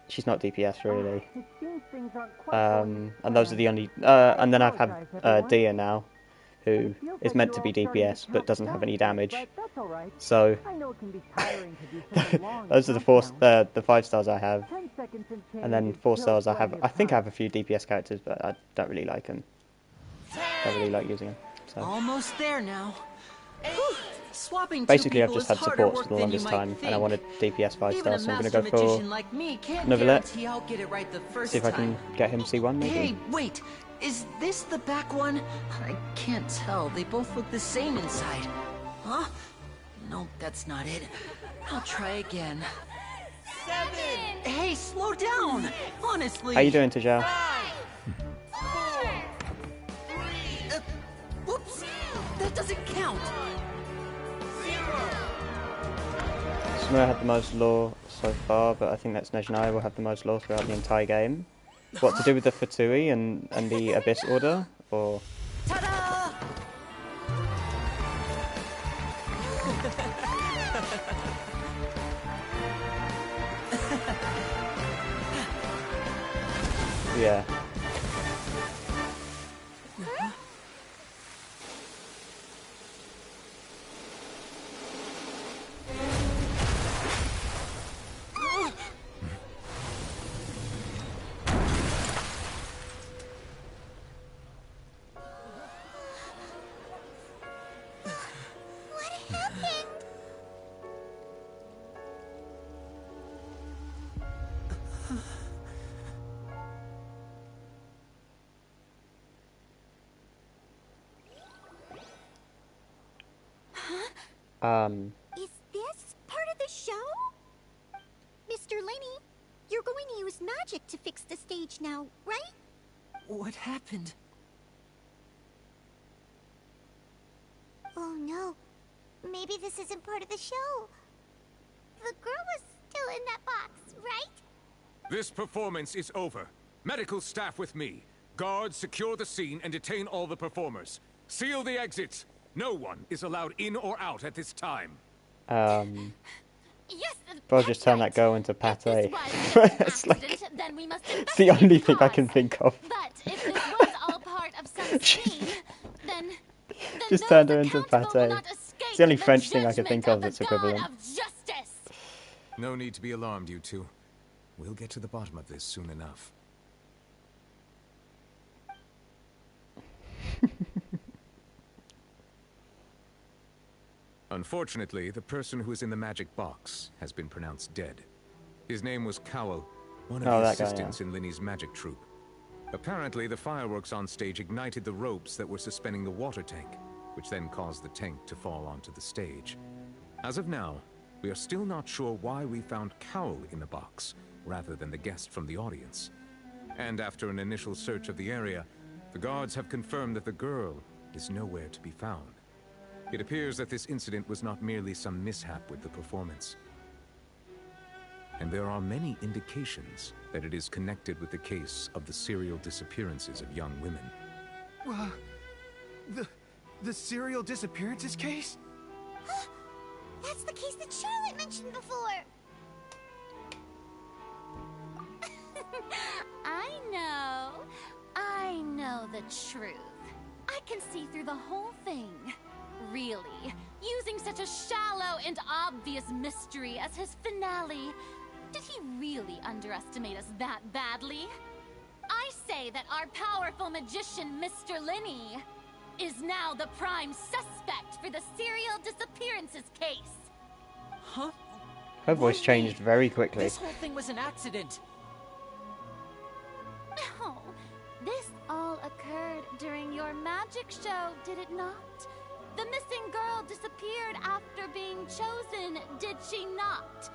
she's not DPS really. And those are the only. And then I've had Dia now, who is meant to be DPS but doesn't have any damage. So those are the 5 stars I have, and then 4 stars I have. I think I have a few DPS characters, but I don't really like them. Don't really like using them. So. Almost there now. Whew. Swapping basically, two I've just people had is harder supports work for the than you longest might time, think. and I wanted DPS 5 Even a stars, so I'm going to master go for magician like me can't Novelet. guarantee I'll get it right the first See if I can time. get him C1 maybe. Hey, wait. Is this the back one? I can't tell. They both look the same inside. Huh? No, that's not it. I'll try again. 7! Hey, slow down! Honestly. How you doing, Tajal? Whoops! That doesn't count! Samura had the most lore so far, but I think that's Nejnai will have the most lore throughout the entire game. What, to do with the Fatui and the Abyss Order? Or... Ta-da! yeah. Is this part of the show? Mr. Lenny, you're going to use magic to fix the stage now, right? What happened? Oh no. Maybe this isn't part of the show. The girl was still in that box, right? This performance is over. Medical staff with me. Guards, secure the scene and detain all the performers. Seal the exits. No one is allowed in or out at this time. Yes, I'll just turn that girl into pate. It's like, then we must it's the only thing I can think of. But if this was all part of some scheme, then Just turned her into pate. It's the only French thing I can think of that's equivalent. No need to be alarmed, you two. We'll get to the bottom of this soon enough. Unfortunately, the person who is in the magic box has been pronounced dead. His name was Cowell, one of the assistants in Linny's magic troupe. Apparently, the fireworks on stage ignited the ropes that were suspending the water tank, which then caused the tank to fall onto the stage. As of now, we are still not sure why we found Cowell in the box, rather than the guest from the audience. And after an initial search of the area, the guards have confirmed that the girl is nowhere to be found. It appears that this incident was not merely some mishap with the performance. And there are many indications that it is connected with the case of the serial disappearances of young women. The serial disappearances case? That's the case that Charlotte mentioned before. I know the truth. I can see through the whole thing. Really, using such a shallow and obvious mystery as his finale, did he really underestimate us that badly? I say that our powerful magician, Mr. Linny, is now the prime suspect for the serial disappearances case. Huh? Her voice changed very quickly. This whole thing was an accident. No, this all occurred during your magic show, did it not? The missing girl disappeared after being chosen, did she not?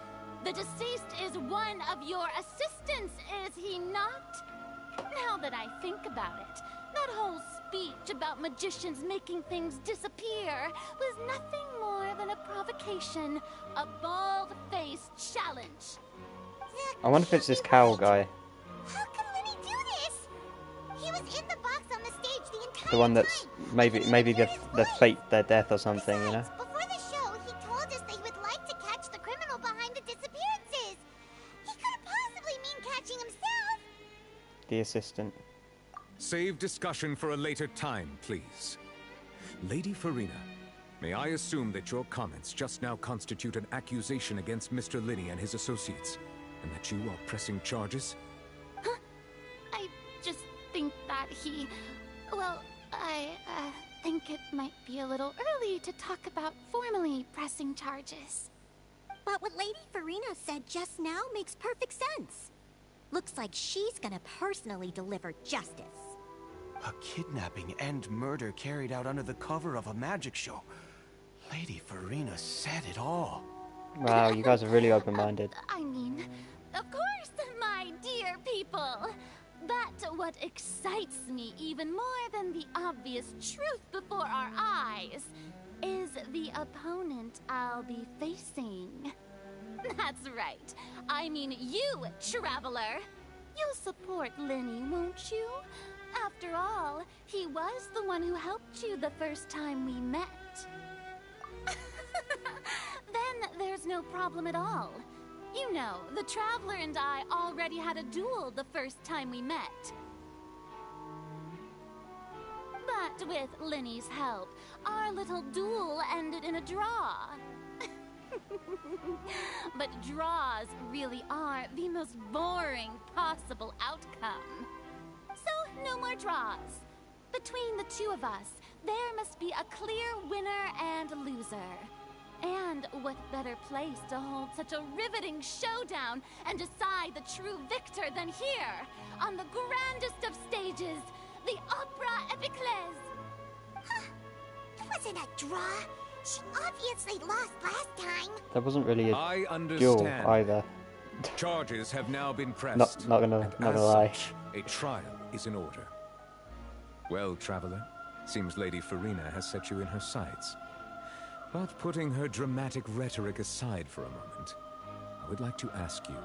The deceased is one of your assistants, is he not? Now that I think about it, that whole speech about magicians making things disappear was nothing more than a provocation, a bald-faced challenge. I wonder if it's this Cowell guy. How can Linny do this? He was in the box on the stage the entire time. The one that's maybe the fate their death or something, you know? Before the show, he told us that he would like to catch the criminal behind the disappearances. He couldn't possibly mean catching himself. the assistant. Save discussion for a later time, please. Lady Farina, may I assume that your comments just now constitute an accusation against Mr. Linney and his associates, and that you are pressing charges? I just think that he... Well, I think it might be a little early to talk about formally pressing charges. But what Lady Farina said just now makes perfect sense. Looks like she's gonna personally deliver justice. A kidnapping and murder carried out under the cover of a magic show. Lady Farina said it all. Wow, you guys are really open-minded. I mean, of course, my dear people. But what excites me even more than the obvious truth before our eyes is the opponent I'll be facing. That's right. I mean you, Traveler. You'll support Linney, won't you? After all, he was the one who helped you the first time we met. Then there's no problem at all. You know, the Traveler and I already had a duel the first time we met. But with Linney's help, our little duel ended in a draw. But draws really are the most boring possible outcome. So, no more draws. Between the two of us, there must be a clear winner and loser. And what better place to hold such a riveting showdown and decide the true victor than here, on the grandest of stages, the Opera Epiclese. It wasn't a draw. She obviously lost last time. There wasn't really I a understand. duel either. Charges have now been pressed. Not gonna lie. Such, a trial is in order. Well, Traveler, seems Lady Farina has set you in her sights. But putting her dramatic rhetoric aside for a moment, I would like to ask you,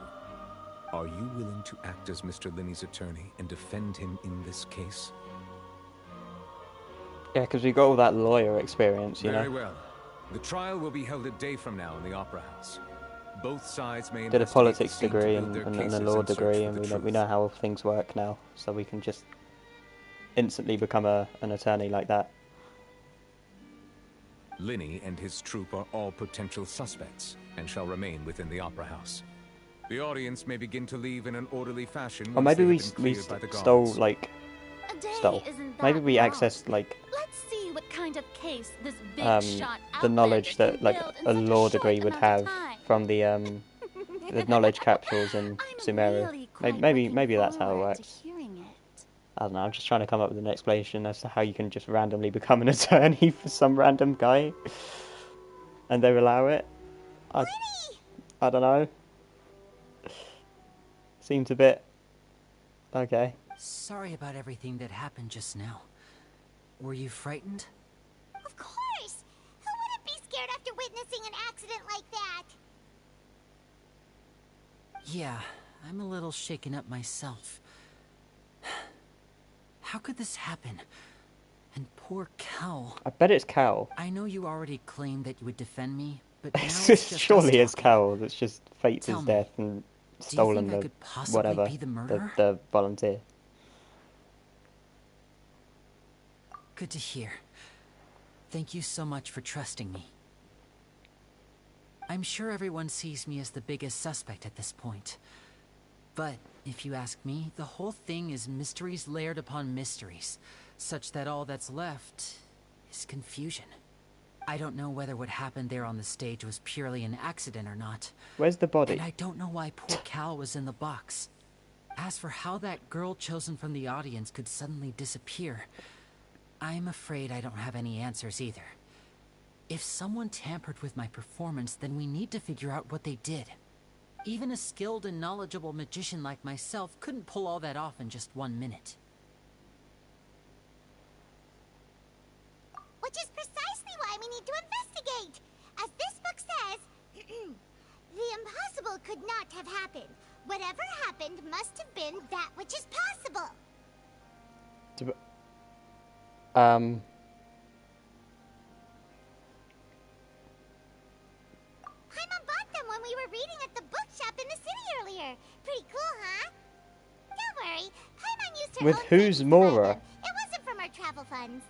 are you willing to act as Mr. Linney's attorney and defend him in this case? Yeah, because we got all that lawyer experience, you know. Very well. The trial will be held a day from now in the Opera House. Both sides may Did a investigate politics the scene to degree build their and cases a law search degree, for and the we truth. know how things work now, so we can just instantly become an attorney like that. Linney and his troop are all potential suspects and shall remain within the Opera House. The audience may begin to leave in an orderly fashion. Or once maybe they we have been cleared by the stole guards. like A day stole. isn't Maybe that we long. accessed like Let's see what kind of case this big shot the knowledge outlander that can like build in a such law short degree would amount of have time. from the knowledge capsules in Sumeru. really quite Maybe that's how it forward to works. hearing it. I don't know. I'm just trying to come up with an explanation as to how you can just randomly become an attorney for some random guy, and they allow it. I don't know. Seems a bit okay. Sorry about everything that happened just now. Were you frightened? Of course! Who wouldn't be scared after witnessing an accident like that? Yeah, I'm a little shaken up myself. How could this happen? And poor Cal. I bet it's Cal. I know you already claimed that you would defend me, but now it's just Surely us it's Cal that's just faked Tell his me, death and do you stolen think I the could possibly whatever be the murderer? the volunteer. Good to hear. Thank you so much for trusting me. I'm sure everyone sees me as the biggest suspect at this point. But if you ask me, the whole thing is mysteries layered upon mysteries, such that all that's left is confusion. I don't know whether what happened there on the stage was purely an accident or not. Where's the body? And I don't know why poor Cal was in the box. As for how that girl chosen from the audience could suddenly disappear, I'm afraid I don't have any answers either. If someone tampered with my performance, then we need to figure out what they did. Even a skilled and knowledgeable magician like myself couldn't pull all that off in just 1 minute. Which is precisely why we need to investigate. As this book says, the impossible could not have happened. Whatever happened must have been that which is possible. Paimon bought them when we were reading at the bookshop in the city earlier. Pretty cool, huh? Don't worry, Paimon used her With own whose savings Mora? forever. It wasn't from our travel funds.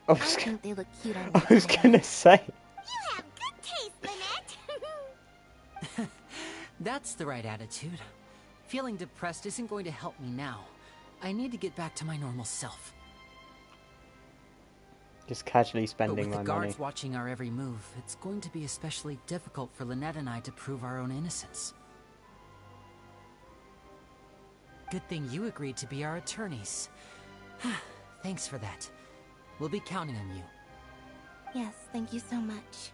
I I was, think they look cute on I was gonna say. You have good taste, Lynette. That's the right attitude. Feeling depressed isn't going to help me now. I need to get back to my normal self. Just casually But spending with my the money. guards watching our every move, it's going to be especially difficult for Lynette and I to prove our own innocence. Good thing you agreed to be our attorneys. Thanks for that. We'll be counting on you. Yes, thank you so much.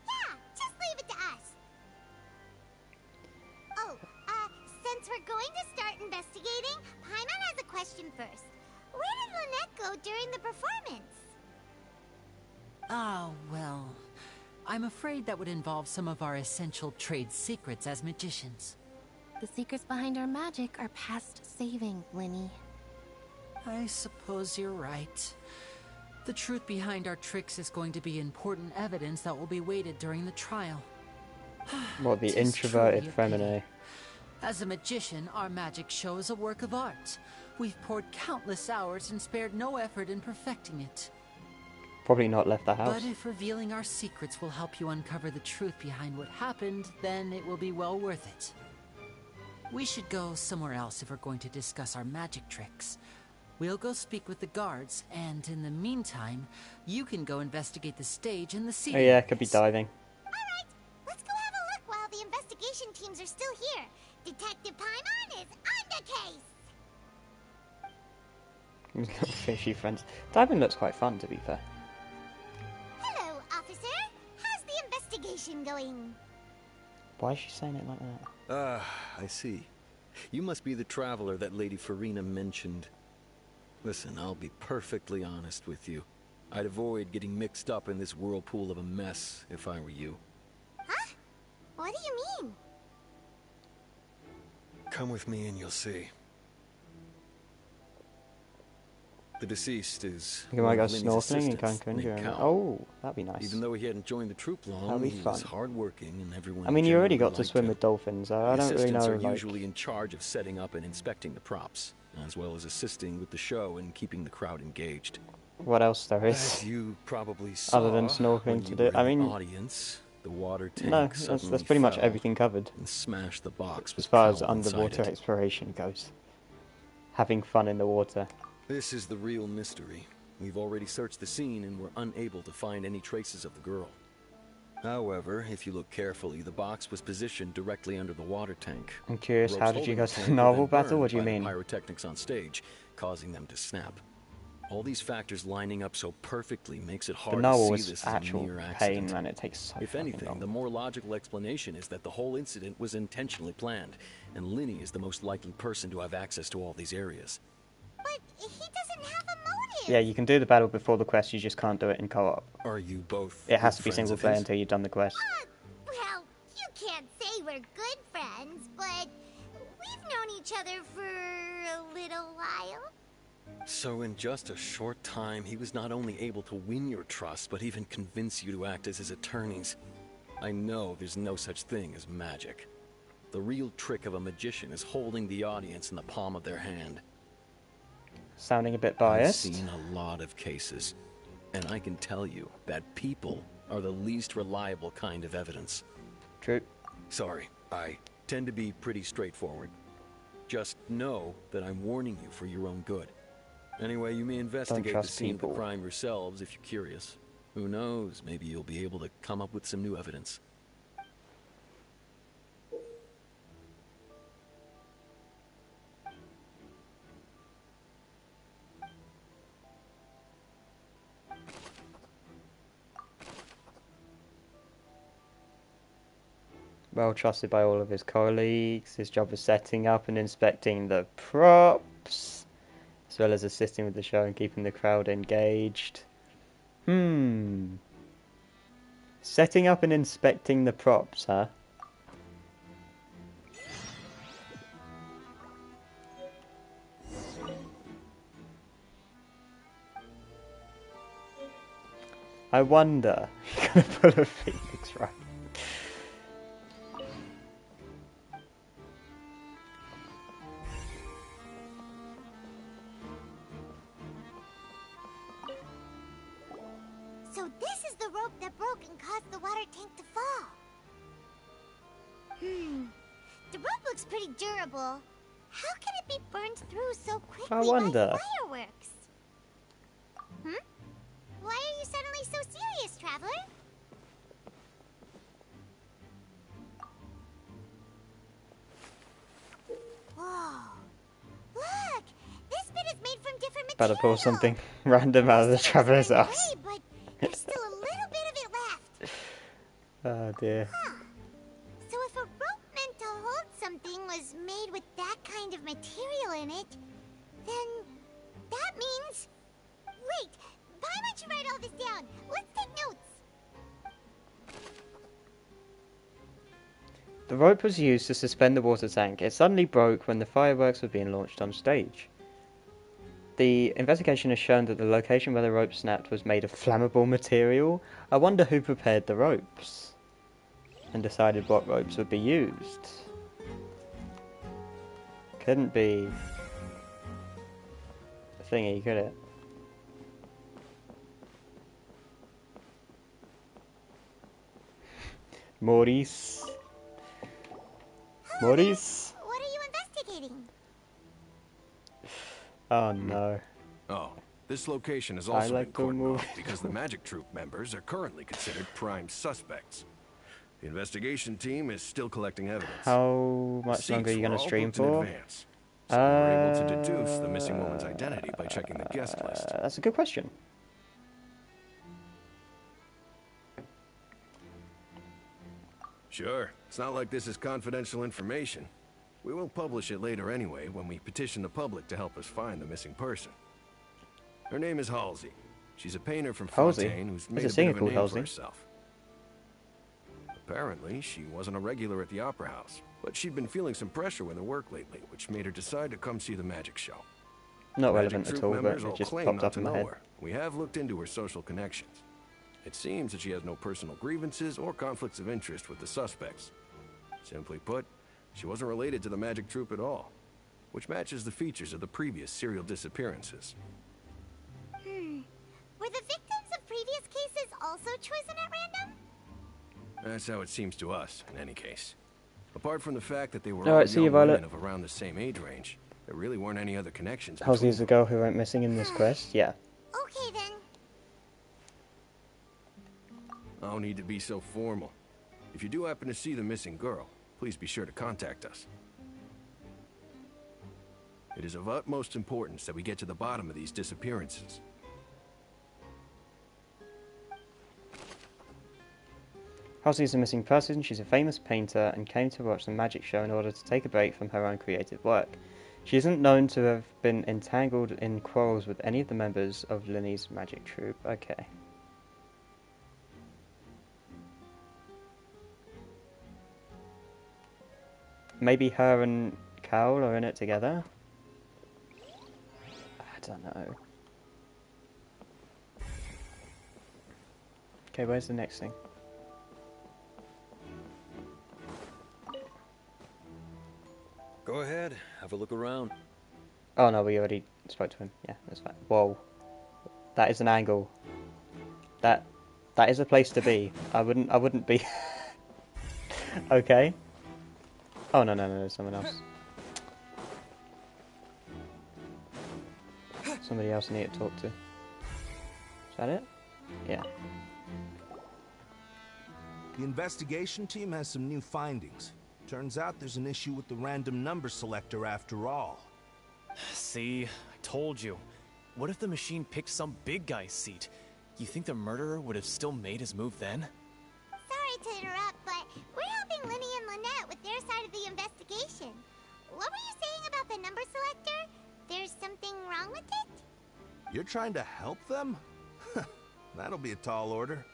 Yeah, just leave it to us. Oh, since we're going to start investigating, Paimon has a question first. Where did Lynette go during the performance? Ah, well, I'm afraid that would involve some of our essential trade secrets as magicians. The secrets behind our magic are past saving, Linny. I suppose you're right. The truth behind our tricks is going to be important evidence that will be weighted during the trial. What, the 'Tis introverted truly a feminine? As a magician, our magic show is a work of art. We've poured countless hours and spared no effort in perfecting it. Probably not left the house. But if revealing our secrets will help you uncover the truth behind what happened, then it will be well worth it. We should go somewhere else if we're going to discuss our magic tricks. We'll go speak with the guards, and in the meantime, you can go investigate the stage and the Oh seating yeah, could be areas. diving. Alright, let's go have a look while the investigation teams are still here. Detective Paimon is on the case. Little fishy friends. Diving looks quite fun, to be fair. Hello, officer. How's the investigation going? Why is she saying it like that? I see. You must be the traveler that Lady Farina mentioned. Listen, I'll be perfectly honest with you. I'd avoid getting mixed up in this whirlpool of a mess if I were you. Huh? What do you mean? Come with me and you'll see. The deceased is You might go one of Linny's snorkeling in assistants, Cancun named during... Cal. Oh, that'd be nice. Even though he hadn't joined the troop long, That'd be he was fun. hardworking and everyone I mean, you already generally got to liked swim him. with dolphins, so I The don't really assistants know, are like... usually in charge of setting up and inspecting the props, as well as assisting with the show and keeping the crowd engaged. What else there is? As you probably saw, Other than when snorkeling you to do... were I in the mean... audience, the water tank No, that's suddenly pretty much fell everything covered. and smashed the box As with far as Cal inside underwater it. exploration goes. Having fun in the water. This is the real mystery. We've already searched the scene and were unable to find any traces of the girl. However, if you look carefully, the box was positioned directly under the water tank. I'm curious, Ropes how did you holding go the to tank the were naval then battle? What do you burned by the mean? pyrotechnics on stage, causing them to snap. All these factors lining up so perfectly makes it The hard to naval see was this as a actual mere pain, accident. man. It takes so If fucking anything, long. the more logical explanation is that the whole incident was intentionally planned, and Linny is the most likely person to have access to all these areas. But he doesn't have a motive. Yeah, you can do the battle before the quest, you just can't do it in co-op. Are you both It has good to be friends single of player his? until you've done the quest. Well, you can't say we're good friends, but we've known each other for a little while. So in just a short time, he was not only able to win your trust, but even convince you to act as his attorneys. I know there's no such thing as magic. The real trick of a magician is holding the audience in the palm of their hand. Sounding a bit biased. I've seen a lot of cases, and I can tell you that people are the least reliable kind of evidence. True. Sorry, I tend to be pretty straightforward. Just know that I'm warning you for your own good. Anyway, you may investigate the trust scene of the people. crime yourselves if you're curious. Who knows, maybe you'll be able to come up with some new evidence. Well trusted by all of his colleagues. His job is setting up and inspecting the props, as well as assisting with the show and keeping the crowd engaged. Setting up and inspecting the props, huh? I wonder. You're gonna pull a Phoenix, right? So this is the rope that broke and caused the water tank to fall. The rope looks pretty durable. How can it be burned through so quickly I wonder. by fireworks? Why are you suddenly so serious, Traveler? Whoa. Look! This bit is made from different materials. Better pull something random out of the traveler's ass. But there's still a little bit of it left. Oh dear. So if a rope meant to hold something was made with that kind of material in it, then that means... Wait, why don't you write all this down? Let's take notes. The rope was used to suspend the water tank. It suddenly broke when the fireworks were being launched on stage. The investigation has shown that the location where the rope snapped was made of flammable material. I wonder who prepared the ropes and decided what ropes would be used. Couldn't be a thingy, could it? Maurice. Maurice? What are you investigating? Oh no. Oh, this location is I also like in to court move. mode because the Magic Troop members are currently considered prime suspects. The investigation team is still collecting evidence. How much Seats longer are you were going to all stream booked in for? advance, so we were able to deduce the missing woman's identity by checking the guest list. That's a good question. Sure, it's not like this is confidential information. We will publish it later anyway when we petition the public to help us find the missing person. Her name is Halsey. She's a painter from Halsey? Fontaine who's There's made a a singer bit of a called name Halsey. for herself. Apparently, she wasn't a regular at the Opera House, but she'd been feeling some pressure with her work lately, which made her decide to come see the magic show. Not Magic relevant at Troop all, but members it all just claim popped not up to in my know head. her. We have looked into her social connections. It seems that she has no personal grievances or conflicts of interest with the suspects. Simply put, she wasn't related to the Magic Troop at all, which matches the features of the previous serial disappearances. Were the victims of previous cases also chosen at random? That's how it seems to us, in any case. Apart from the fact that they were All all right, see you, young Violet. women of around the same age range, there really weren't any other connections Halsey between is the girl who went missing in this quest? Yeah. Okay then. No need to be so formal. If you do happen to see the missing girl, please be sure to contact us. It is of utmost importance that we get to the bottom of these disappearances. Halsey is a missing person. She's a famous painter and came to watch the magic show in order to take a break from her own creative work. She isn't known to have been entangled in quarrels with any of the members of Linny's magic troupe. Okay. Maybe her and Carol are in it together? I don't know. Okay, where's the next thing? Go ahead, have a look around. Oh no, we already spoke to him. Yeah, that's fine. Whoa. That is an angle. That is a place to be. I wouldn't be Okay. Oh no, there's someone else. Somebody else I need to talk to. Is that it? Yeah. The investigation team has some new findings. Turns out there's an issue with the random number selector after all. See, I told you. What if the machine picked some big guy's seat? You think the murderer would have still made his move then? Sorry to interrupt, but we're helping Linny and Lynette with their side of the investigation. What were you saying about the number selector? There's something wrong with it? You're trying to help them? That'll be a tall order.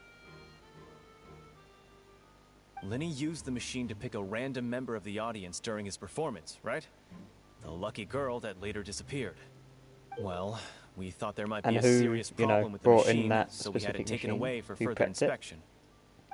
Linny used the machine to pick a random member of the audience during his performance, right? The lucky girl that later disappeared. Well, We thought there might And be a who, serious you know, problem with the brought in machine, that so we had it specific taken machine? away for Who further picked it? inspection.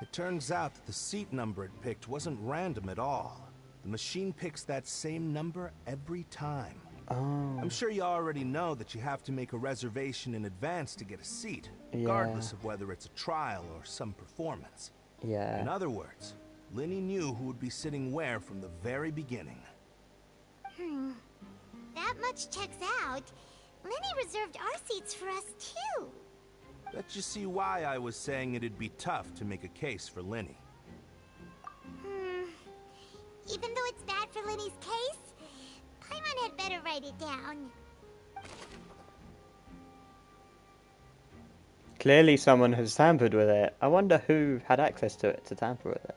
It turns out that the seat number it picked wasn't random at all. The machine picks that same number every time. Oh. I'm sure you already know that you have to make a reservation in advance to get a seat, Yeah. regardless of whether it's a trial or some performance. Yeah. In other words, Linny knew who would be sitting where from the very beginning. That much checks out. Linny reserved our seats for us, too. Bet you see why I was saying it'd be tough to make a case for Linny. Even though it's bad for Linny's case, Paimon had better write it down. Clearly someone has tampered with it. I wonder who had access to it to tamper with it.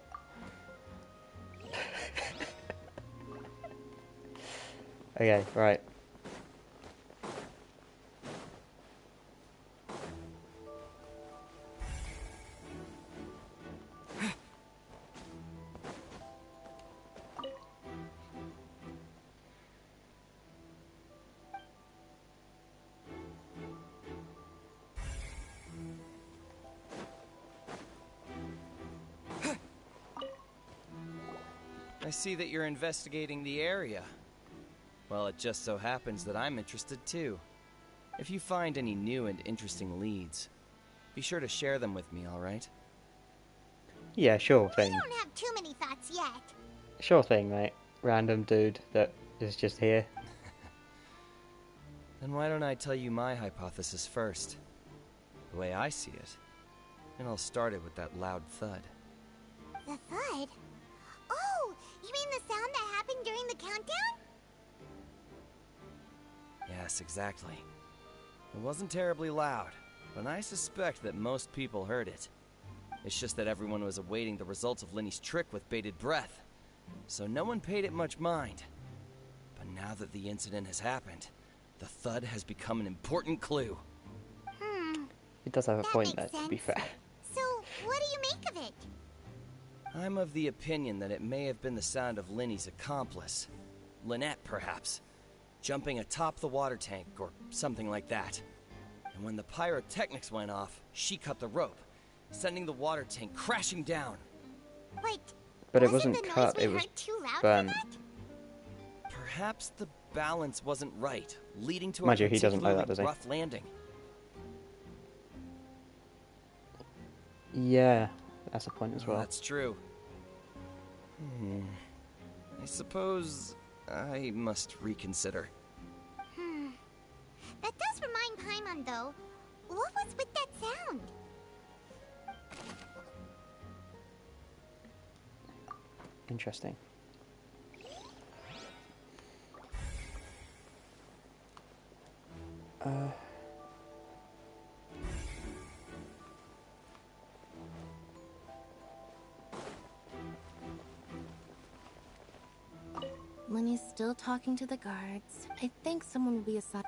Okay, right. I see that you're investigating the area. Well, it just so happens that I'm interested too. If you find any new and interesting leads, be sure to share them with me, alright? Yeah, sure We thing. don't have too many thoughts yet. Sure thing, mate. Random dude that is just here. Then why don't I tell you my hypothesis first? The way I see it. And I'll start it with that loud thud. The thud? Oh, you mean the sound that happened during the countdown? Yes, exactly. It wasn't terribly loud, but I suspect that most people heard it. It's just that everyone was awaiting the results of Linny's trick with bated breath, so no one paid it much mind. But now that the incident has happened, the thud has become an important clue. He does have a point there, to be fair. So, what do you make of it? I'm of the opinion that it may have been the sound of Linny's accomplice. Lynette, perhaps. Jumping atop the water tank, or something like that. And when the pyrotechnics went off, she cut the rope, sending the water tank crashing down. Wait, But it wasn't wasn't the cut, noise it we was heard too loud burnt. for that? Perhaps the balance wasn't right, leading to Mind a you, he doesn't know particularly that, does he? rough landing. Yeah, that's a point as well. That's true. I suppose I must reconsider. That does remind Paimon, though. What was with that sound? Interesting. Linny's still talking to the guards. I think someone will be assigned.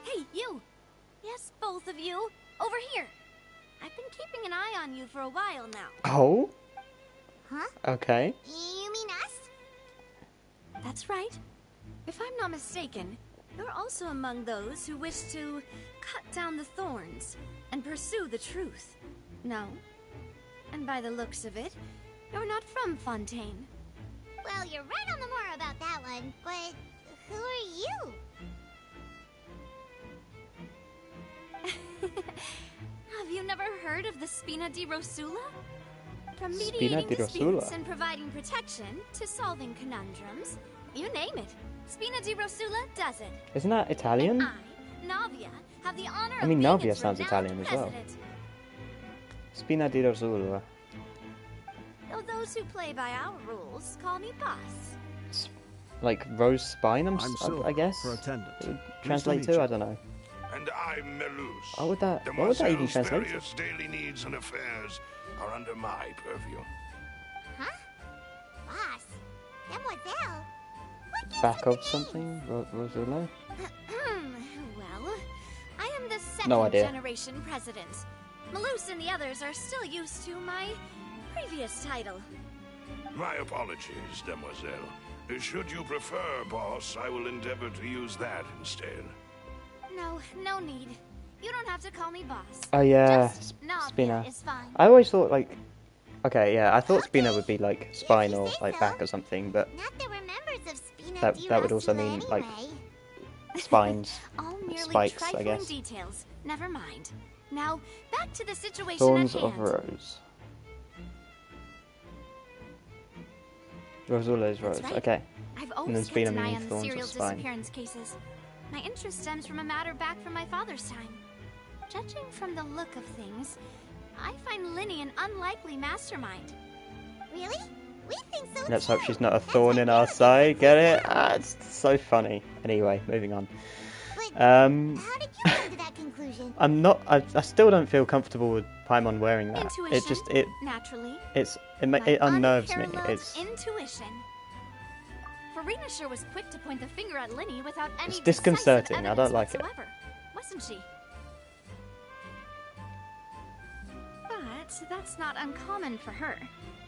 Hey, you! Yes, both of you. Over here. I've been keeping an eye on you for a while now. Oh? Huh? Okay. You mean us? That's right. If I'm not mistaken, you're also among those who wish to cut down the thorns and pursue the truth. No? And by the looks of it, you're not from Fontaine. Well, you're right on the more about that one, but who are you? Have you never heard of the Spina di Rosula? From Spina mediating di disputes Rosula. and providing protection to solving conundrums, you name it, Spina di Rosula does it. Isn't that Italian? I, Navia, have the honor I mean, of being Navia its sounds renowned Italian as well. president. Spina di Rosula. Though those who play by our rules call me boss. Like Rose Spine, I'm I Silver, guess. for attendant. It would Nice to translate meet to? you. I don't know. And I'm Melus. What would that even translate to? Various daily needs and affairs are under my purview. Huh? Boss? Mademoiselle? What gives Back you of something? Rosula? Well, I am the second No idea. generation president. Malus and the others are still used to my previous title. My apologies, Demoiselle. Should you prefer, boss, I will endeavor to use that instead. No, no need. You don't have to call me boss. Oh yeah, Navia Spina. is fine. I always thought like, okay, yeah, I thought Spina would be like spine or like back or something, but Not that we're members of Spina that would also mean like spines, All merely spikes, I trifling guess. details. Never mind. Now, back to the situation Thorns at of hand. Rose. Rosula's Rose. That's right. Okay. I've And then always kept Spina an eye meaning on the thorns of serial spine. disappearance cases. My interest stems from a matter back from my father's time. Judging from the look of things, I find Linny an unlikely mastermind. Really? We think so Let's too. hope she's not a thorn in our side. Get it? Ah, it's so funny. Anyway, moving on. How did you come to that conclusion? I'm not. I still don't feel comfortable with Paimon wearing that. Intuition, It just it naturally. it unnerves me. Unparalleled It's intuition. Farina sure was quick to point the finger at Linny without any It's decisive disconcerting. I don't evidence like it. whatsoever, wasn't she? But that's not uncommon for her.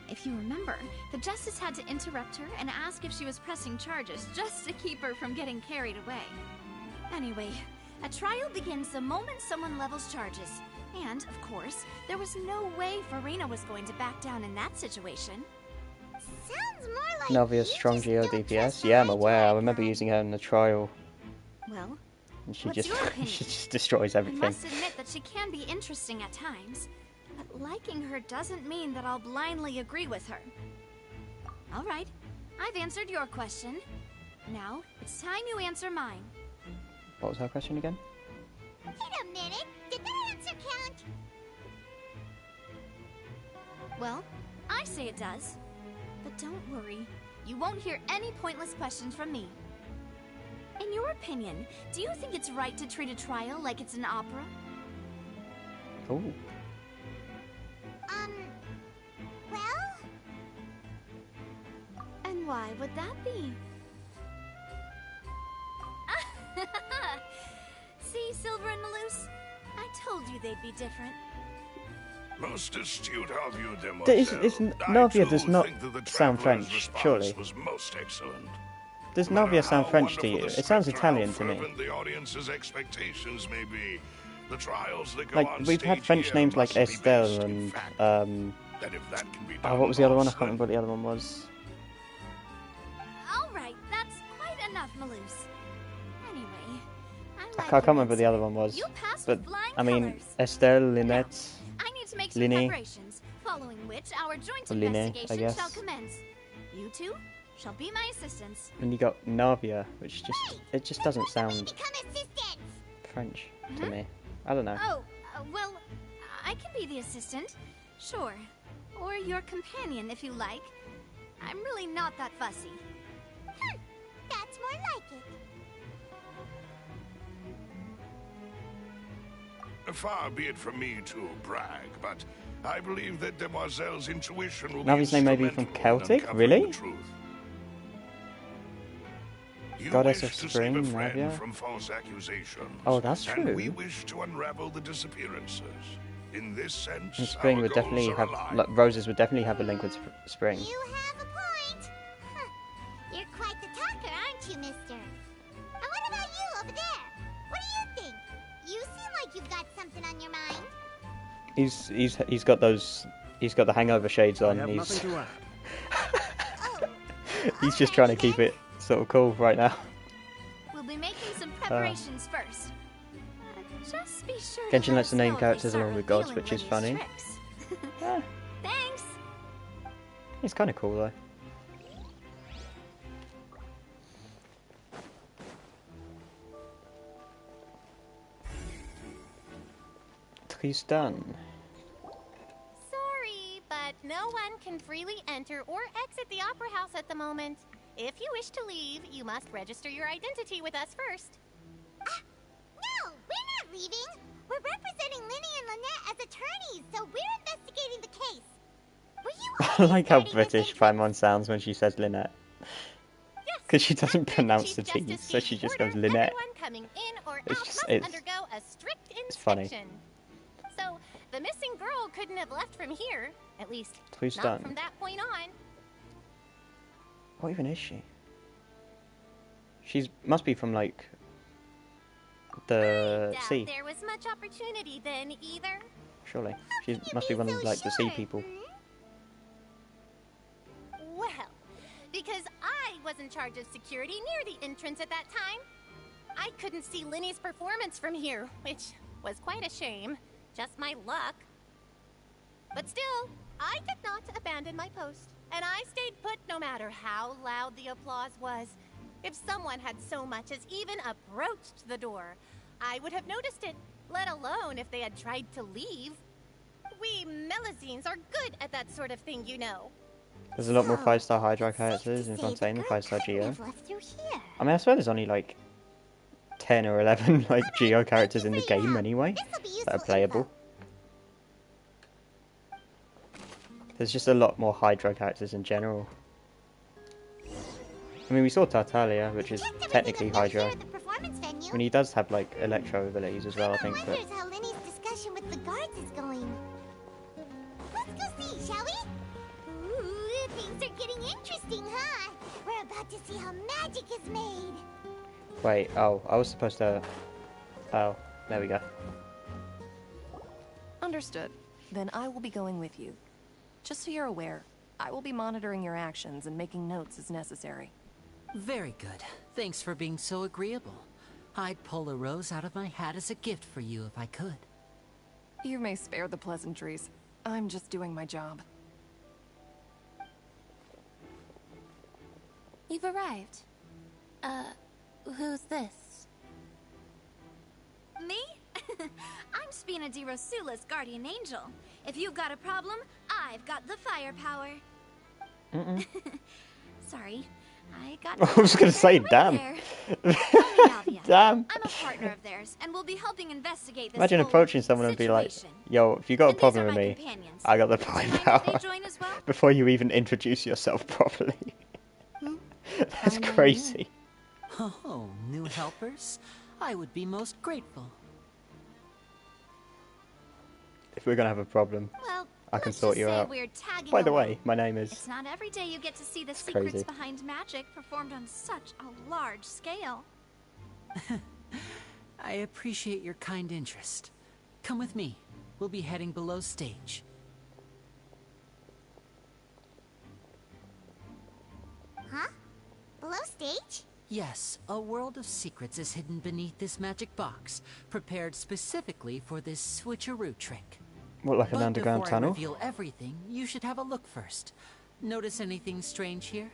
If you remember, the Justice had to interrupt her and ask if she was pressing charges just to keep her from getting carried away. Anyway, a trial begins the moment someone levels charges. And, of course, there was no way Farina was going to back down in that situation. Sounds more like Navia's strong Geo DPS. Yeah, I'm aware. I remember using her in the trial, Well, and she what's just your opinion? she just destroys I everything. must admit that she can be interesting at times, but liking her doesn't mean that I'll blindly agree with her. All right, I've answered your question. Now, it's time you answer mine. What was her question again? Wait a minute. Did that answer count? Well, I say it does. But don't worry, you won't hear any pointless questions from me. In your opinion, do you think it's right to treat a trial like it's an opera? Oh. Well? And why would that be? See, Silver and Malus? I told you they'd be different. Most astute of you, Navia does not sound Traveler's French, response surely. was most excellent. Does No matter Navia sound how French to you? wonderful the It sounds script or Italian how to me. fervent the audience's expectations may be, the trials that go Like on we've had stage French here names like must be Estelle based in and fact. That if that can be done what was the other one? I once, can't remember what the other one was. All right, that's quite enough, Malus. Anyway, I can't remember what the other one was. You passed But with flying I mean, colors. Estelle, Lynette, I need to make some Linné. preparations, following which our joint Or Linné, I investigation guess. shall commence. You two shall be my assistants. and you got Navia, which just doesn't sound French to Mhm. me. I don't know. Oh, well, I can be the assistant, sure. Or your companion, if you like. I'm really not that fussy. That's more like it. Far be it from me to brag, but I believe that Demoiselle's intuition will Navi's be name may be from instrumental in Celtic? uncovering Really? the truth. You Goddess wish of to Spring, save a friend Navia? from false accusations. Oh, that's And we true. wish to unravel the disappearances. In this sense, And Spring our would definitely goals have, are aligned. like, Roses would definitely have a link with Spring. You have a point. Huh. You're quite the talker, aren't you, mister? And what about you over there? What do you think? You seem like you've got something on your mind. He's got the hangover shades on. have He's nothing to add. he's just trying to keep it sort of cool right now. We'll be making some preparations first. Just be sure Genshin to let lets us the name know if they characters start along with gods, revealing which is Linny's funny. tricks. Thanks. It's kind of cool though. Tristan. Sorry, but no one can freely enter or exit the Opera House at the moment. If you wish to leave, you must register your identity with us first. No, we're not leaving. We're representing Linny and Lynette as attorneys, so we're investigating the case. Were you I like how British Paimon sounds when she says Lynette. Because she doesn't pronounce the T's, so she just goes Lynette. Coming in or It's out just- must it's- undergo a strict funny. inspection. So, The missing girl couldn't have left from here. At least, Please not don't. from that point on. What even is she? She's must be from like the Doubt sea. there was much opportunity then either. Surely she must be one of like the sea people. Well, because I was in charge of security near the entrance at that time, I couldn't see Linny's performance from here, which was quite a shame. Just my luck. But still, I did not abandon my post, and I stayed put no matter how loud the applause was. If someone had so much as even approached the door, I would have noticed it, let alone if they had tried to leave. We Melazines are good at that sort of thing, you know. There's a lot more 5-star Hydra characters in Fontaine than 5-star Geo. I mean, I swear there's only like 10 or 11 like Geo characters in the game anyway that are playable. There's just a lot more Hydra characters in general. I mean, we saw Tartaglia, which is technically Hydra. I mean, he does have like electro abilities as well, I think. But Wonders how Linny's discussion with the guards is going. Let's go see, shall we? Ooh, things are getting interesting, huh? We're about to see how magic is made. wait, oh, I was supposed to. Oh, there we go. Understood. Then I will be going with you. Just so you're aware, I will be monitoring your actions and making notes as necessary. Very good. Thanks for being so agreeable. I'd pull a rose out of my hat as a gift for you if I could. You may spare the pleasantries. I'm just doing my job. You've arrived. Who's this? Me? I'm Spina di Rosula's guardian angel. If you've got a problem, I've got the firepower. Sorry, I got. I was gonna say, damn. Damn. I'm a partner of theirs, and we'll be helping investigate this. Imagine whole approaching someone and be like, "Yo, if you got a problem with me, I got the firepower." Before you even introduce yourself properly. That's crazy. Oh, new helpers? I would be most grateful. If we're gonna have a problem, Well, I can let's sort just you say out. we're tagging By the along. way, my name is. It's not every day you get to see the secrets crazy. behind magic performed on such a large scale. I appreciate your kind interest. Come with me. We'll be heading below stage. Huh? Below stage? Yes, a world of secrets is hidden beneath this magic box, prepared specifically for this switcheroo trick. What, like an But underground before tunnel? I reveal everything, you should have a look first. Notice anything strange here?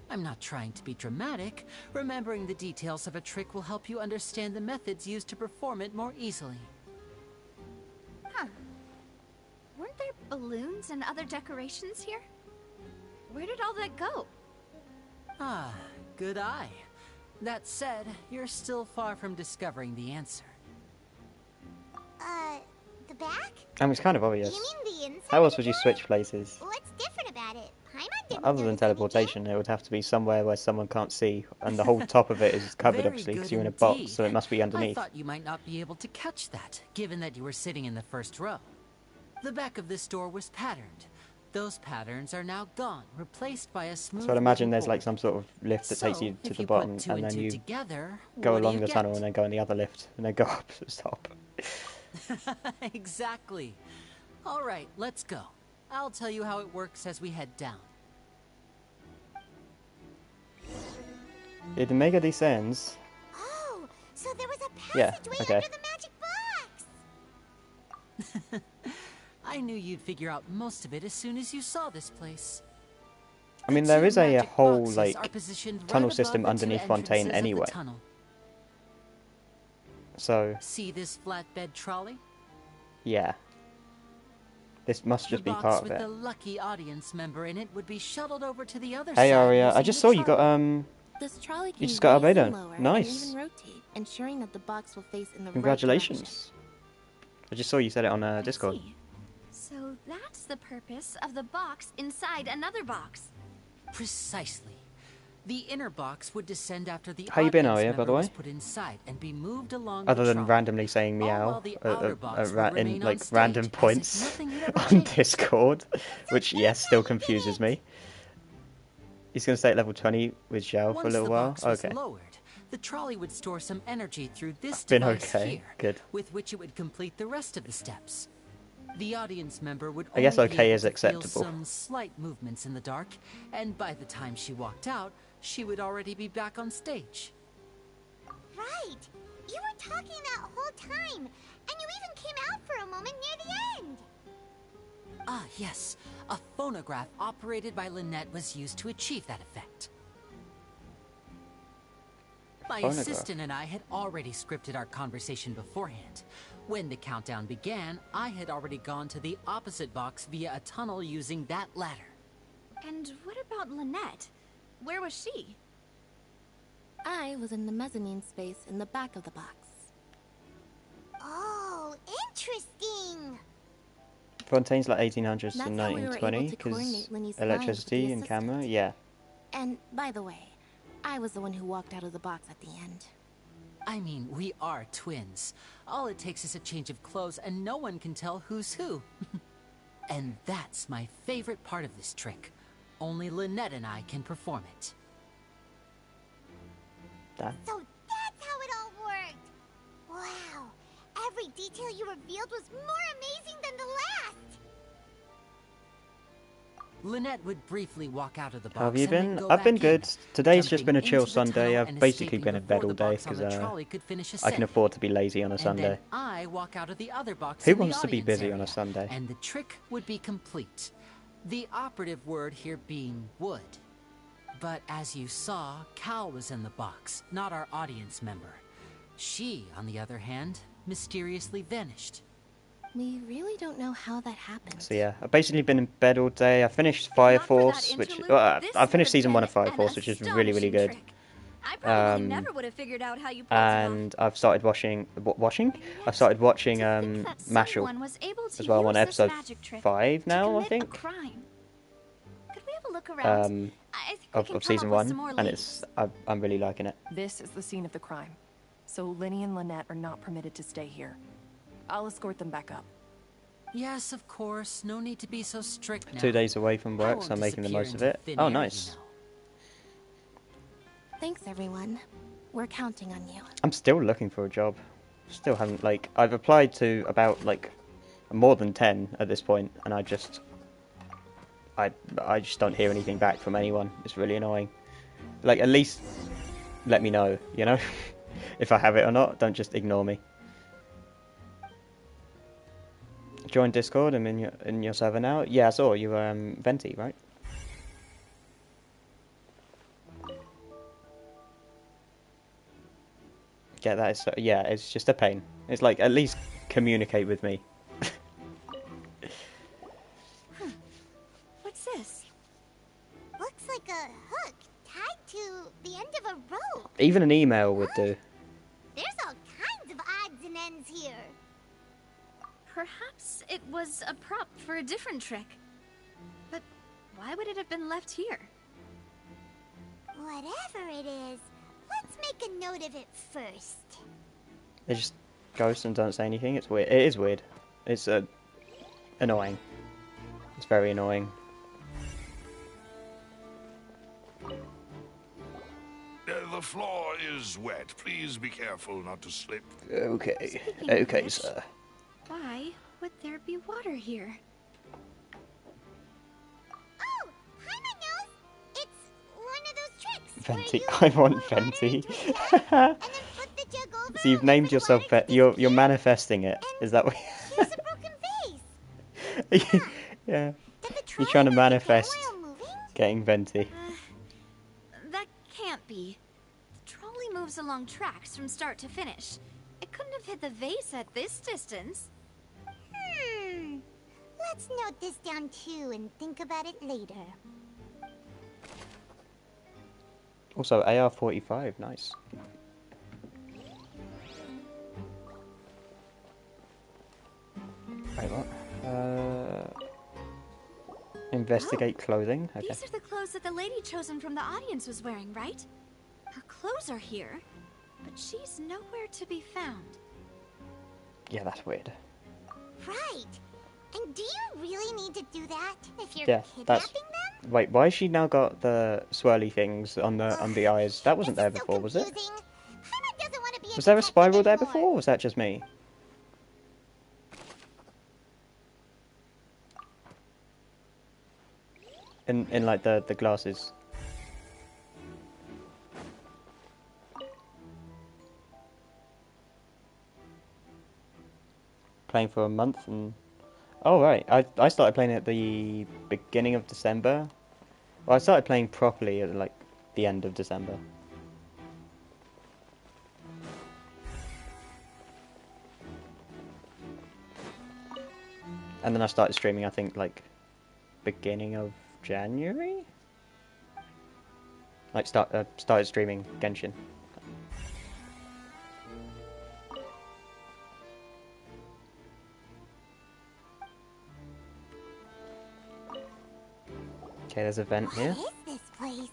I'm not trying to be dramatic. Remembering the details of a trick will help you understand the methods used to perform it more easily. Huh. Weren't there balloons and other decorations here? Where did all that go? Ah, good eye. That said, you're still far from discovering the answer. The back? I mean, it's kind of obvious. You mean the inside? How else would you switch places? What's different about it? Paimon didn't Other than teleportation, it would have to be somewhere where someone can't see, and the whole top of it is covered, Very obviously, because good you're in a indeed. box, so it must be I underneath. thought you might not be able to catch that, given that you were sitting in the first row. The back of this door was patterned. Those patterns are now gone, replaced by a smooth. So I'd imagine there's like some sort of lift that takes So, you to if the you bottom, put two and and then two you together, go what do along you the tunnel, get? and then go in the other lift, and then go up to the top. Exactly. All right, let's go. I'll tell you how it works as we head down. It mega descends. Oh, so there was a Yeah, passageway okay. under the magic box! I knew you'd figure out most of it as soon as you saw this place. I mean, there is a magic whole boxes like are positioned right tunnel above system the two underneath Fontaine entrances of the anyway. tunnel. So See this flatbed trolley? yeah, this must just The be box part of with it. the lucky audience member in it would be shuttled over to the other Hey side. Aria, I using just the saw you got trolley. This trolley can you just got a raise Beidon. and lower and Nice. even rotate, ensuring that the box will face in the right Congratulations. I just saw you said it on Discord. So that's the purpose of the box inside another box. Precisely. The inner box would descend after the How you been, audience Arya, by member the was way? put inside and be moved along Other the than trolley. randomly saying All meow while the outer box would in remain on like stage random as if points nothing had ever on changed. Discord, which yes, still confuses me. He's gonna stay at level 20 with Zhao for a Once little the while. box was Okay, lowered, the trolley would store some energy through this been device okay. here, Good. with which it would complete the rest of the steps. The audience member would I guess only be okay able is to acceptable. feel some slight movements in the dark, and by the time she walked out, she would already be back on stage. Right! You were talking that whole time, and you even came out for a moment near the end! Ah, yes. A phonograph operated by Lynette was used to achieve that effect. My Phonograph. assistant and I had already scripted our conversation beforehand. When the countdown began, I had already gone to the opposite box via a tunnel using that ladder. And what about Lynette? Where was she? I was in the mezzanine space in the back of the box. Oh, interesting! Fontaine's like 1800s to That's how we were able 1920 to because coordinate Lenny's lines with electricity the and assistant. camera. Yeah. And by the way, I was the one who walked out of the box at the end. I mean, we are twins. All it takes is a change of clothes and no one can tell who's who. And that's my favorite part of this trick. Only Lynette and I can perform it. That. So that's how it all worked! Wow! Every detail you revealed was more amazing than the last! Lynette would briefly walk out of the box. How have you and then been? go I've been back in, good. Today's just jumping been a chill into the Sunday. tunnel I've and basically escaping been in bed before all the day box on because the trolley could finish I can ascent. afford to be lazy on a And Sunday. then I walk out of the other box Who in the wants to be audience busy area, on a Sunday? and the trick would be complete. The operative word here being would. But as you saw, Cal was in the box, not our audience member. She, on the other hand, mysteriously vanished. We really don't know how that happened. So yeah, I've basically been in bed all day. I finished Fire Force, which I finished season 1 of Fire Force, which is really, really good. I probably never would have figured out how you pulled it off. And I've started watching. I've started watching Mashal Someone was able to as well. I'm on use this episode magic trick 5 now, I commit a think. crime. Could we have a look around? I think we can Of come season up with 1, some more and leads. I'm really liking it. This is the scene of the crime. So Lenny and Lynette are not permitted to stay here. I'll escort them back up. Yes, of course. No need to be so strict now. 2 days away from I work, won't so I'm making the disappear most of into it. thin Oh, air, nice. you know. Thanks, everyone. We're counting on you. I'm still looking for a job. Still haven't, like, I've applied to about, like, more than 10 at this point, and I just don't hear anything back from anyone. It's really annoying. Like, at least let me know, you know? If I have it or not, don't just ignore me. Join Discord, I'm in your server now. Yeah, I saw you were Venti, right? Yeah, that is yeah, it's just a pain. It's like, at least communicate with me. What's this? Looks like a hook tied to the end of a rope. Even an email would do. There's all kinds of odds and ends here. Perhaps it was a prop for a different trick. But why would it have been left here? Whatever it is, let's make a note of it first. They just ghost and don't say anything. It's weird. It is weird. It's annoying. It's very annoying. The floor is wet. Please be careful not to slip. Okay. Speaking of Okay, which, sir. Why would there be water here? Oh, Paimon knows. It's one of those tricks. Venti. I want Venti. So you've named yourself you're manifesting it. Is that what? Here's a broken vase. Yeah. You're trying to manifest getting Venti. That can't be. The trolley moves along tracks from start to finish. It couldn't have hit the vase at this distance. Let's note this down too and think about it later. Also, AR-45, nice. Wait, what? Investigate clothing. Okay. These are the clothes that the lady chosen from the audience was wearing, right? Her clothes are here, but she's nowhere to be found. Yeah, that's weird. Right. And do you really need to do that if you're Yeah, kidnapping that's. them? Wait, why has she now got the swirly things on the eyes? That wasn't there before, was it? Paimon doesn't want to be a Was there a detective spiral there anymore. before, or was that just me? In like the glasses. Playing for a month and... Oh right, I started playing at the beginning of December. Well, I started playing properly at like the end of December. And then I started streaming, I think, like beginning of January? Like started streaming Genshin. Okay, there's a vent here. What is this place?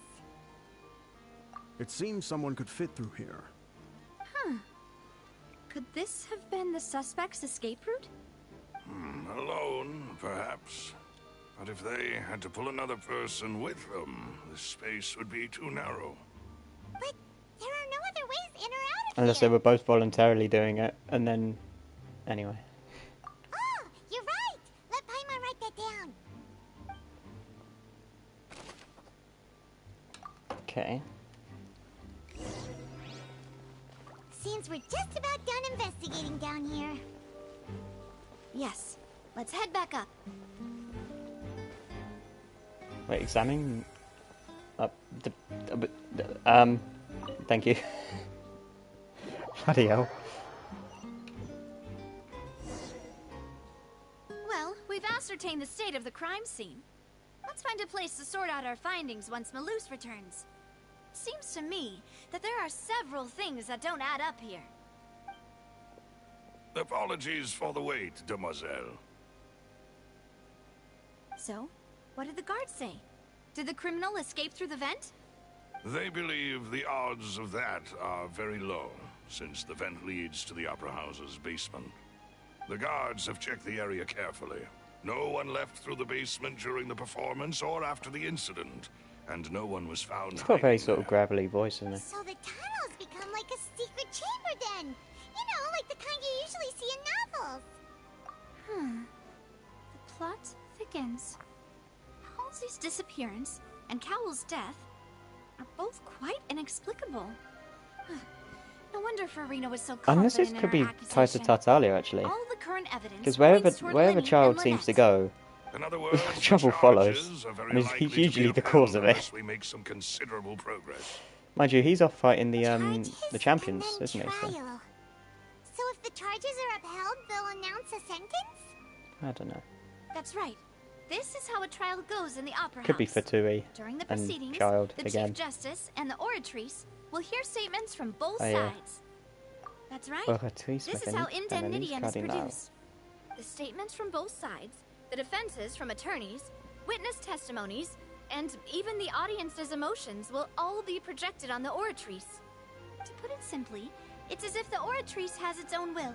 It seems someone could fit through here. Huh. Could this have been the suspect's escape route? Alone, perhaps. But if they had to pull another person with them, the space would be too narrow. But there are no other ways in or out of Unless here. they were both voluntarily doing it, and then... Anyway. Oh, you're right. Let Paimon write that down. Okay. Seems we're just about done investigating down here. Yes. Let's head back up. Wait, examining... Thank you. Bloody hell. Well, we've ascertained the state of the crime scene. Let's find a place to sort out our findings once Malus returns. Seems to me that there are several things that don't add up here. Apologies for the wait, demoiselle. So, what did the guards say? Did the criminal escape through the vent? They believe the odds of that are very low, since the vent leads to the Opera House's basement. The guards have checked the area carefully. No one left through the basement during the performance or after the incident, and no one was found. He's got a very sort of gravelly voice, isn't he? So the tunnels become like a secret chamber then. You know, like the kind you usually see in novels. The plot thickens. Halsey's disappearance and Cowell's death are both quite inexplicable. No wonder Farina was so confident Unless this in could her be tied to accusation. Tartaglia, actually. All the current evidence Because points toward wherever Lenny child and seems to Lynette. go, In other words, trouble the follows. charges are very And likely he's to be usually the upheld cause of it. unless we make some considerable progress. Mind you, he's off fighting the champions, isn't he? So, Trial. So if the charges are upheld, they'll announce a sentence? I don't know. That's right. This is how a trial goes in the Opera Could be House. for Tui During the and proceedings, child the again. Chief Justice and the Oratrice will hear statements from both Oh, yeah. sides. That's right. Oratrice This is how Mechanique indemnitium is Analyse produced. The statements from both sides, the defenses from attorneys, witness testimonies, and even the audience's emotions will all be projected on the Oratrice. To put it simply, it's as if the Oratrice has its own will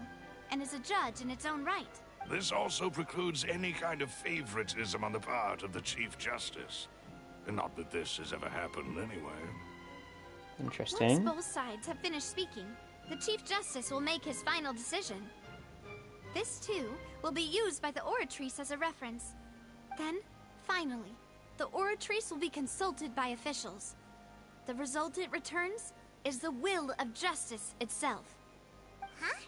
and is a judge in its own right. This also precludes any kind of favoritism on the part of the Chief Justice. Not that this has ever happened anyway. Interesting. Once both sides have finished speaking, the Chief Justice will make his final decision. This, too, will be used by the Oratrice as a reference. Then, finally, the Oratrice will be consulted by officials. The result it returns is the will of justice itself. Huh?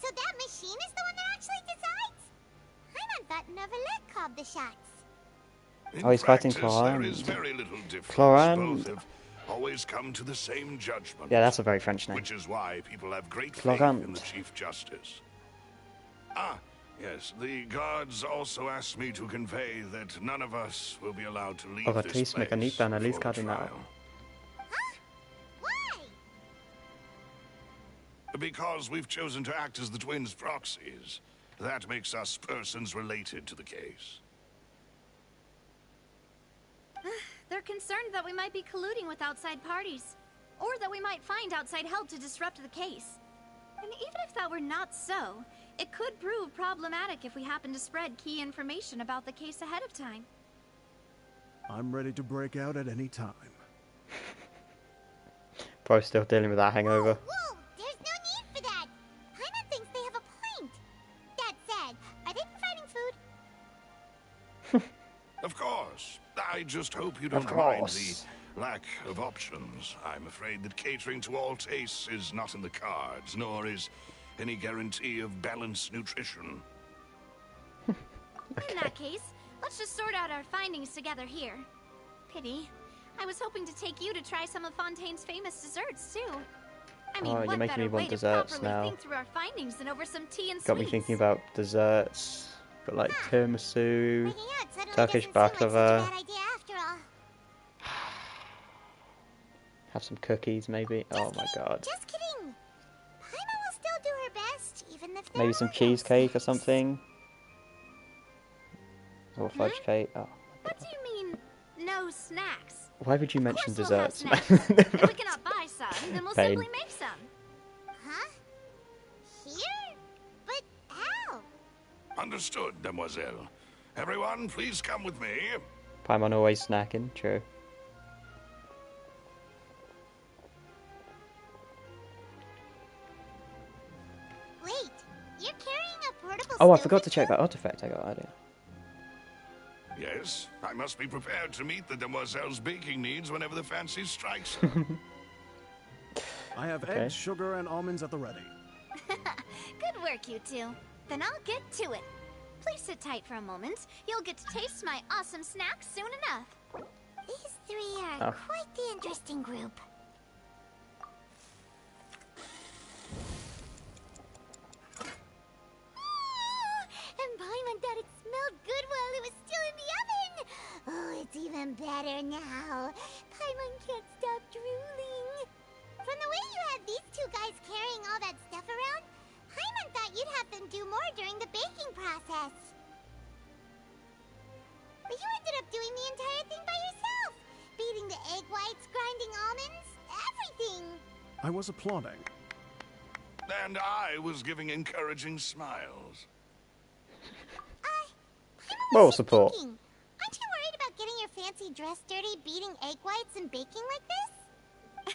So that machine is the one that actually decides? Paimon thought Neuvillette called the shots. In Oh, he's fighting practice, there is Chlorine. very little difference. Chlorine. Both have always come to the same judgment. Yeah, that's a very French name. Which is why people have great faith Chlorine. in the Chief Justice. Ah, yes, the guards also asked me to convey that none of us will be allowed to leave this Oratrice place Mechanique Analyse before the Cardinal. trial. Because we've chosen to act as the twins' proxies. That makes us persons related to the case. They're concerned that we might be colluding with outside parties, or that we might find outside help to disrupt the case. And even if that were not so, it could prove problematic if we happen to spread key information about the case ahead of time. I'm ready to break out at any time. Probably still dealing with that hangover. Whoa! There's no need for that! Paimon thinks they have a point! That said, are they providing food? Of course. I just hope you don't mind the lack of options. I'm afraid that catering to all tastes is not in the cards, nor is any guarantee of balanced nutrition. In that case, let's just sort out our findings together here. Pity. I was hoping to take you to try some of Fontaine's famous desserts, too. I mean, Oh, you're what making better me want way desserts to properly now. think through our findings than over some tea and Got sweets? me thinking about desserts. Got like tiramisu, Turkish baklava. Have some cookies, maybe. Oh my god. Just kidding! Paimon will still do her best, even if Maybe some cheesecake or something. Or fudge cake. Oh. What do you mean, no snacks? Why would you mention desserts? If we cannot buy some, then we'll Pain. simply make some. Huh? Here? But how? Understood, Demoiselle. Everyone, please come with me. Paimon always snacking, true. Wait, you're carrying a portable Oh, I stove forgot with to check that artifact I got earlier. Yes, I must be prepared to meet the Demoiselle's baking needs whenever the fancy strikes. I have Okay. eggs, sugar, and almonds at the ready. Good work, you two. Then I'll get to it. Please sit tight for a moment. You'll get to taste my awesome snacks soon enough. These three are Oh. quite the interesting group. And Paimon thought it smelled good while it was still in the oven. Oh, it's even better now. Paimon can't stop drooling. From the way you had these two guys carrying all that stuff around, Paimon thought you'd have them do more during the baking process. But you ended up doing the entire thing by yourself. Beating the egg whites, grinding almonds, everything. I was applauding. And I was giving encouraging smiles. Moral support. Thinking, aren't you worried about getting your fancy dress dirty, beating egg whites and baking like this?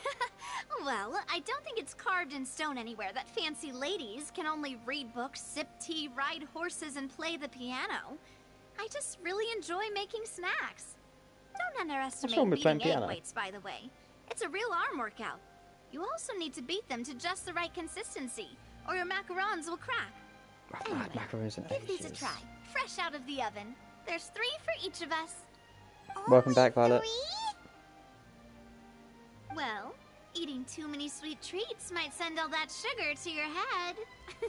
Well, I don't think it's carved in stone anywhere that fancy ladies can only read books, sip tea, ride horses, and play the piano. I just really enjoy making snacks. Don't underestimate wrong with playing beating egg piano? whites, by the way. It's a real arm workout. You also need to beat them to just the right consistency, or your macarons will crack. Anyway, Macarons and give these a ages. try. Fresh out of the oven. There's 3 for each of us. Welcome back, Violet. Well, eating too many sweet treats might send all that sugar to your head.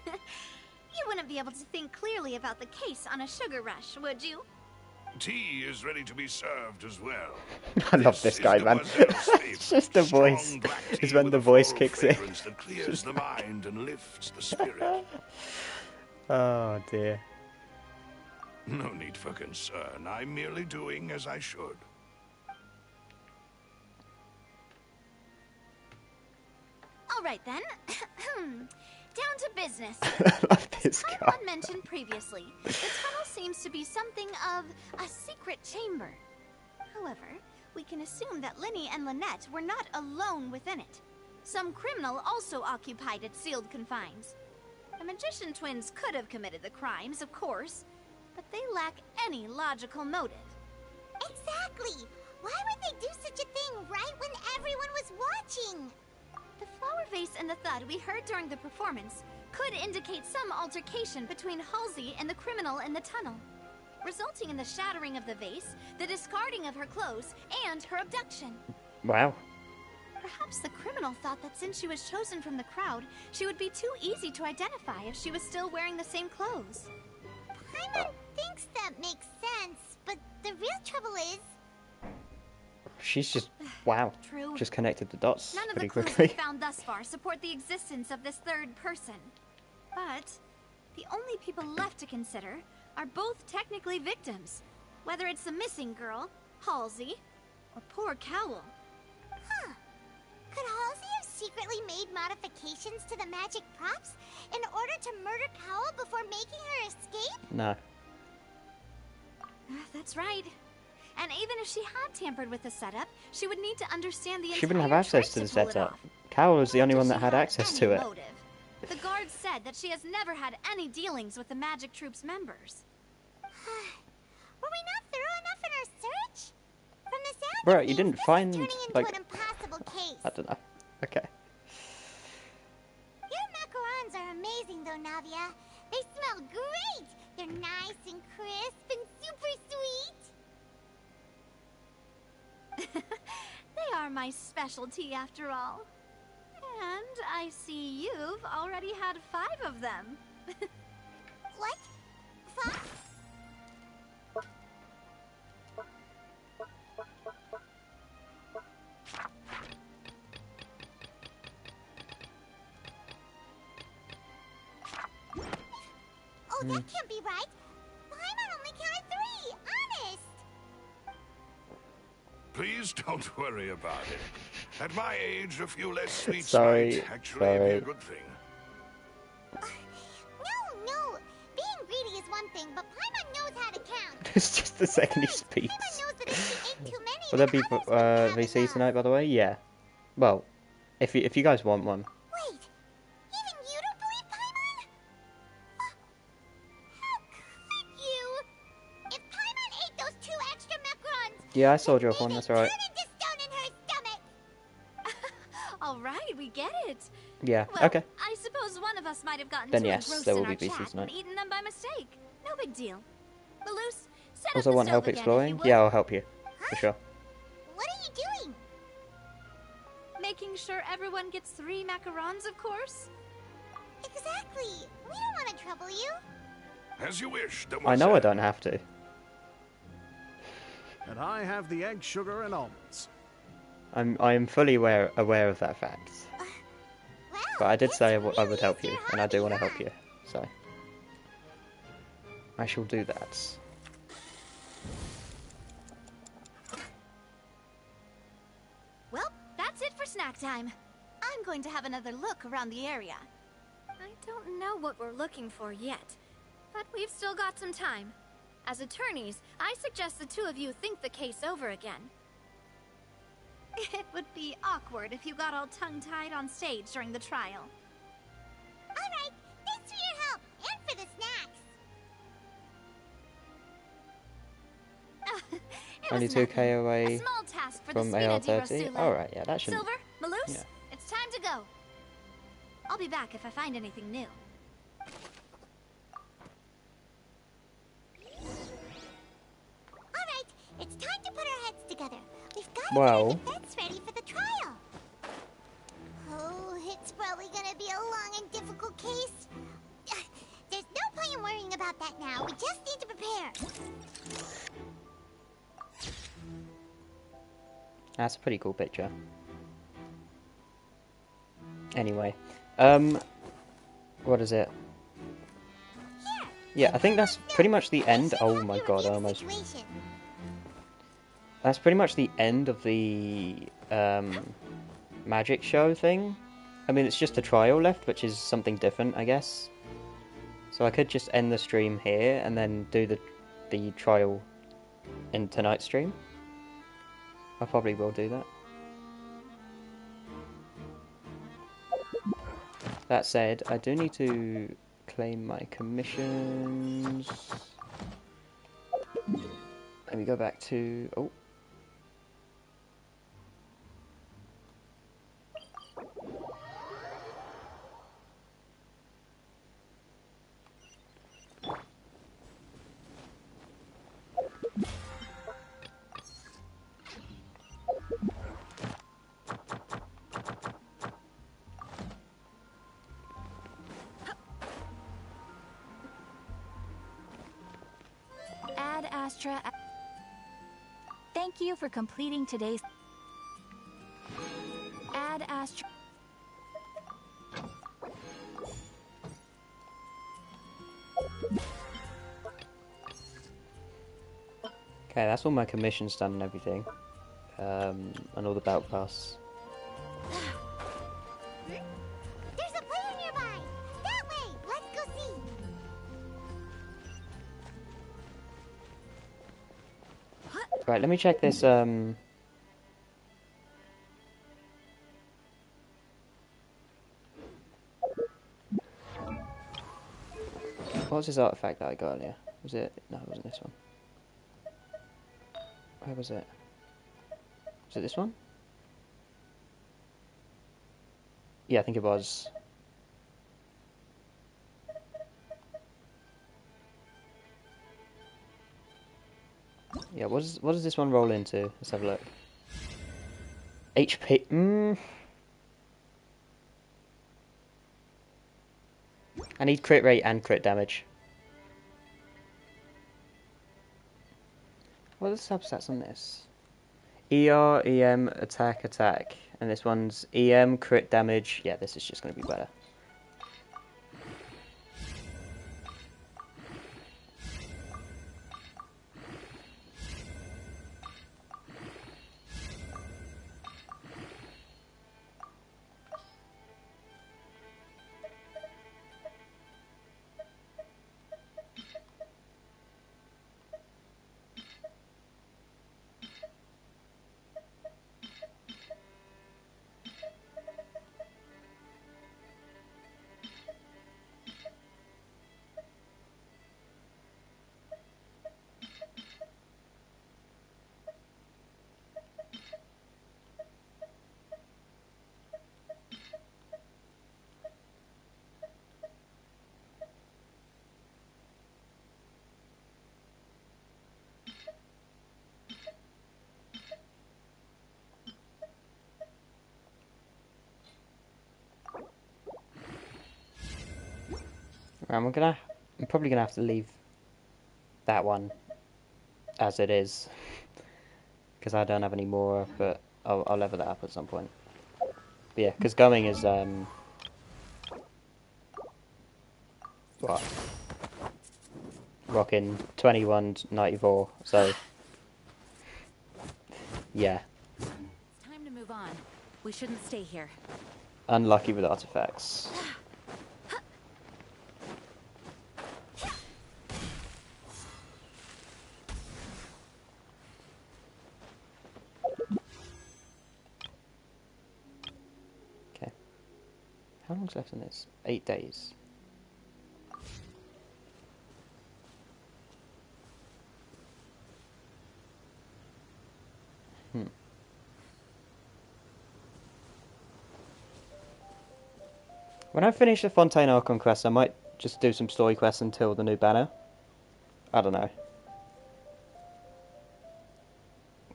You wouldn't be able to think clearly about the case on a sugar rush, would you? Tea is ready to be served as well. I love this guy, man. It's just the voice. It's when the voice kicks in. Fragrance that clears the mind and lifts the spirit. Oh dear. No need for concern. I'm merely doing as I should. All right then. Down to business. Love this As guy. Paimon mentioned previously, the tunnel seems to be something of a secret chamber. However, we can assume that Linny and Lynette were not alone within it. Some criminal also occupied its sealed confines. The magician twins could have committed the crimes, of course, but they lack any logical motive. Exactly! Why would they do such a thing right when everyone was watching? The flower vase and the thud we heard during the performance could indicate some altercation between Halsey and the criminal in the tunnel, resulting in the shattering of the vase, the discarding of her clothes, and her abduction. Wow. Perhaps the criminal thought that since she was chosen from the crowd, she would be too easy to identify if she was still wearing the same clothes. Paimon thinks that makes sense, but the real trouble is... She's just wow. True. Just connected the dots None of pretty the clues quickly. we've found thus far support the existence of this third person. But the only people left to consider are both technically victims, whether it's the missing girl, Halsey, Or poor Cowl. Huh. Could Halsey have secretly made modifications to the magic props in order to murder Cowl before making her escape? No. That's right. And even if she had tampered with the setup, she would need to understand the She wouldn't have entire access to trick the pull it setup. off. Cowl was the only Does one she that had have access any to it. motive? The guard said that she has never had any dealings with the magic troops members. Were we not thorough enough in our search? From the sound Bro, of you things, didn't this is find, turning into like... an impossible case. I don't know. Okay. Your macarons are amazing though, Navia. They smell great! They're nice and crisp and super sweet. They are my specialty after all. And I see you've already had 5 of them. What? 5? Oh, that can't be right. Paimon only counted 3, honest. Please don't worry about it. At my age, a few less sweets Sorry, might actually be a good thing. No. Being greedy is one thing, but Paimon knows how to count. It's just the second he speaks. Knows that if she ate too many, Will there be VC tonight, by the way? Yeah. Well, if you guys want one. Wait, even you don't believe Paimon? How could you? If Paimon ate those 2 extra macarons, Yeah, I saw your one, that's alright. turn into stone in her stomach. All right, we get it. Yeah, Well, okay. I suppose one of us might have gotten Then too yes, engrossed there in will our be VCs chat tonight. and eaten them by mistake. No big deal. Malus, set Also up the want help stove again, exploring? if you would. Yeah, I'll help you. For sure. What are you doing? Making sure everyone gets 3 macarons, of course. Exactly. We don't want to trouble you. As you wish, I know I don't have to. And I have the egg, sugar, and almonds. I am fully aware of that fact. But I did say I would help you, and I do want to help you, so I shall do that. Well, that's it for snack time. I'm going to have another look around the area. I don't know what we're looking for yet, but we've still got some time. As attorneys, I suggest the 2 of you think the case over again. It would be awkward if you got all tongue-tied on stage during the trial. Alright, thanks for your help, and for the snacks. Only 2k away A small task for from the Spina di AR30. Rosula. Alright, yeah, that shouldn't... Silver, Malus, Yeah. it's time to go. I'll be back if I find anything new. Alright, it's time to put our heads together. We've got Well. to get the defense ready for the trial. Oh, it's probably gonna be a long and difficult case. There's no point in worrying about that now. We just need to prepare. That's a pretty cool picture. Anyway, what is it? Yeah, I think that's pretty much the end. Oh my god, I almost... That's pretty much the end of the magic show thing. I mean, it's just a trial left, which is something different, I guess. So I could just end the stream here and then do the trial in tonight's stream. I probably will do that. That said, I do need to claim my commissions. Let me go back to... Oh. Ad Astra. Thank you for completing today's Ad Astra. Okay, that's all my commissions done and everything. and all the battle pass. There's a player nearby! That way! Let's go see! Right, let me check this, what was this artifact that I got earlier? Was it... No, it wasn't this one. Where was it? Was it this one? Yeah, I think it was. Yeah, what does this one roll into? Let's have a look. HP. I need crit rate and crit damage. What are the substats on this? ER, EM, attack, attack. And this one's EM, crit damage. Yeah, this is just going to be better. I'm probably gonna have to leave that one as it is because I don't have any more. But I'll level that up at some point. But yeah, because going is what, rocking 2194. So yeah, It's time to move on. We shouldn't stay here. unlucky with artifacts. How long's left in this? 8 days. When I finish the Fontaine Archon quest, I might just do some story quests until the new banner. I don't know.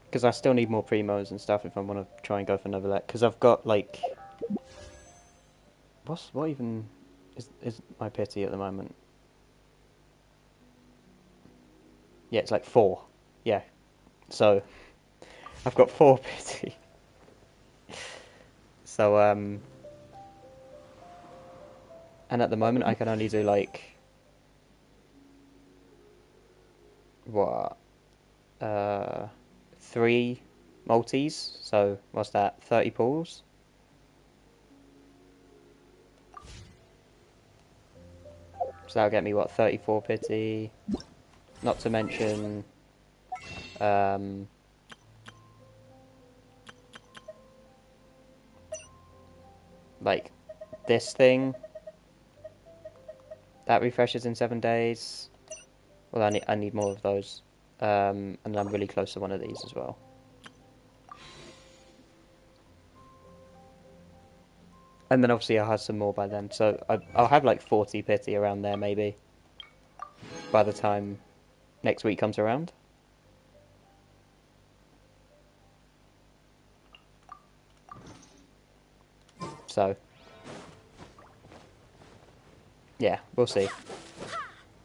Because I still need more primos and stuff if I want to try and go for another let. Because I've got like... What even is my pity at the moment? Yeah, it's like 4. Yeah. So, I've got 4 pity. So, and at the moment I can only do like... What? 3 multis. So, what's that? 30 pools? So that'll get me, what, 34 pity? Not to mention... like, this thing. That refreshes in 7 days. Well, I need more of those. And I'm really close to one of these as well. And then obviously I'll have some more by then. So I'll have like 40 pity around there maybe. By the time next week comes around. So. Yeah, we'll see.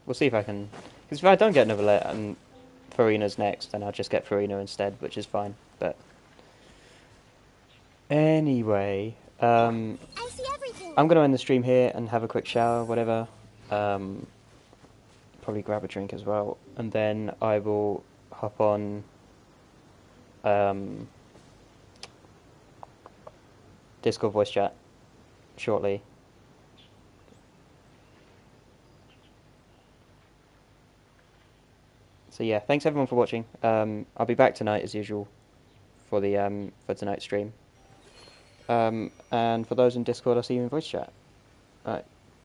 We'll see if I can... Because if I don't get another let and Farina's next, then I'll just get Farina instead, which is fine. But... Anyway... I'm going to end the stream here and have a quick shower, whatever. Probably grab a drink as well. And then I will hop on Discord voice chat shortly. So yeah, thanks everyone for watching. I'll be back tonight as usual for the for tonight's stream. And for those in Discord, I'll see you in voice chat. Alright.